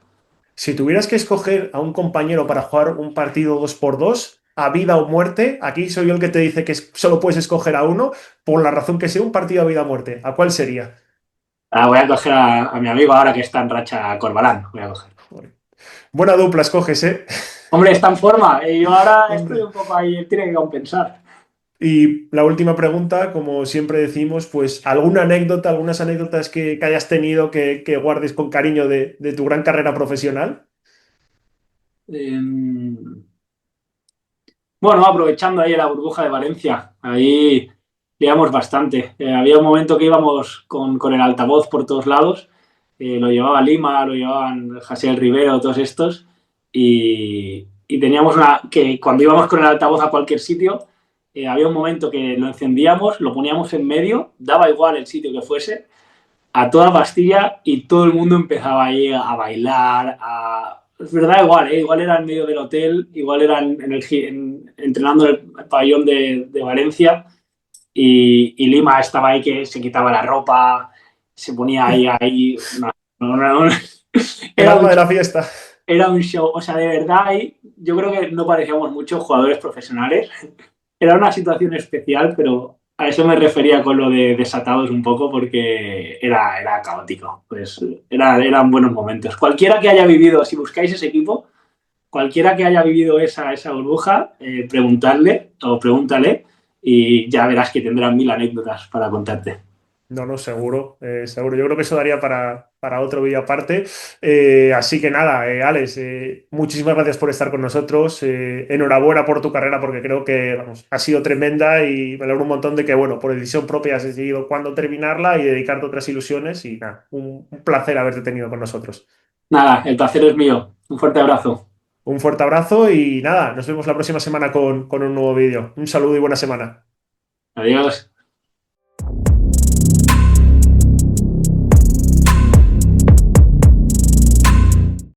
Si tuvieras que escoger a un compañero para jugar un partido 2 por 2, a vida o muerte, aquí soy yo el que te dice que solo puedes escoger a uno, por la razón que sea un partido a vida o muerte. ¿A cuál sería? Ah, voy a coger a mi amigo ahora que está en racha Corbalán. Voy a coger. Joder. Buena dupla escoges, ¿eh? Hombre, está en forma. Y yo ahora estoy Hombre. un poco ahí, tiene que compensar. Y la última pregunta, como siempre decimos, pues alguna anécdota, algunas anécdotas que hayas tenido que guardes con cariño de tu gran carrera profesional. Eh, Bueno, aprovechando ahí la burbuja de Valencia, ahí liamos bastante. Había un momento que íbamos con el altavoz por todos lados, lo llevaba Lima, lo llevaban Jasiel Rivero, todos estos, y teníamos una, que cuando íbamos con el altavoz a cualquier sitio, había un momento que lo encendíamos, lo poníamos en medio, daba igual el sitio que fuese, a toda pastilla y todo el mundo empezaba ahí a bailar, a... Es verdad, igual, ¿eh? Igual era en medio del hotel, igual era entrenando en el pabellón de Valencia y Lima estaba ahí que se quitaba la ropa, se ponía ahí El era un, alma de la fiesta. era un show, o sea, de verdad ahí yo creo que no parecíamos muchos jugadores profesionales, era una situación especial, pero a eso me refería con lo de desatados un poco, porque era caótico. Pues eran buenos momentos. Cualquiera que haya vivido, si buscáis ese equipo, cualquiera que haya vivido esa burbuja, preguntadle o pregúntale y ya verás que tendrán mil anécdotas para contarte. No, no, seguro, seguro. Yo creo que eso daría para otro vídeo aparte. Así que nada, Alex, muchísimas gracias por estar con nosotros. Enhorabuena por tu carrera porque creo que vamos, ha sido tremenda y me alegro un montón de que, bueno, por decisión propia has decidido cuándo terminarla y dedicarte a otras ilusiones. Y nada, un placer haberte tenido con nosotros. Nada, el placer es mío. Un fuerte abrazo. Un fuerte abrazo y nada, nos vemos la próxima semana con un nuevo vídeo. Un saludo y buena semana. Adiós.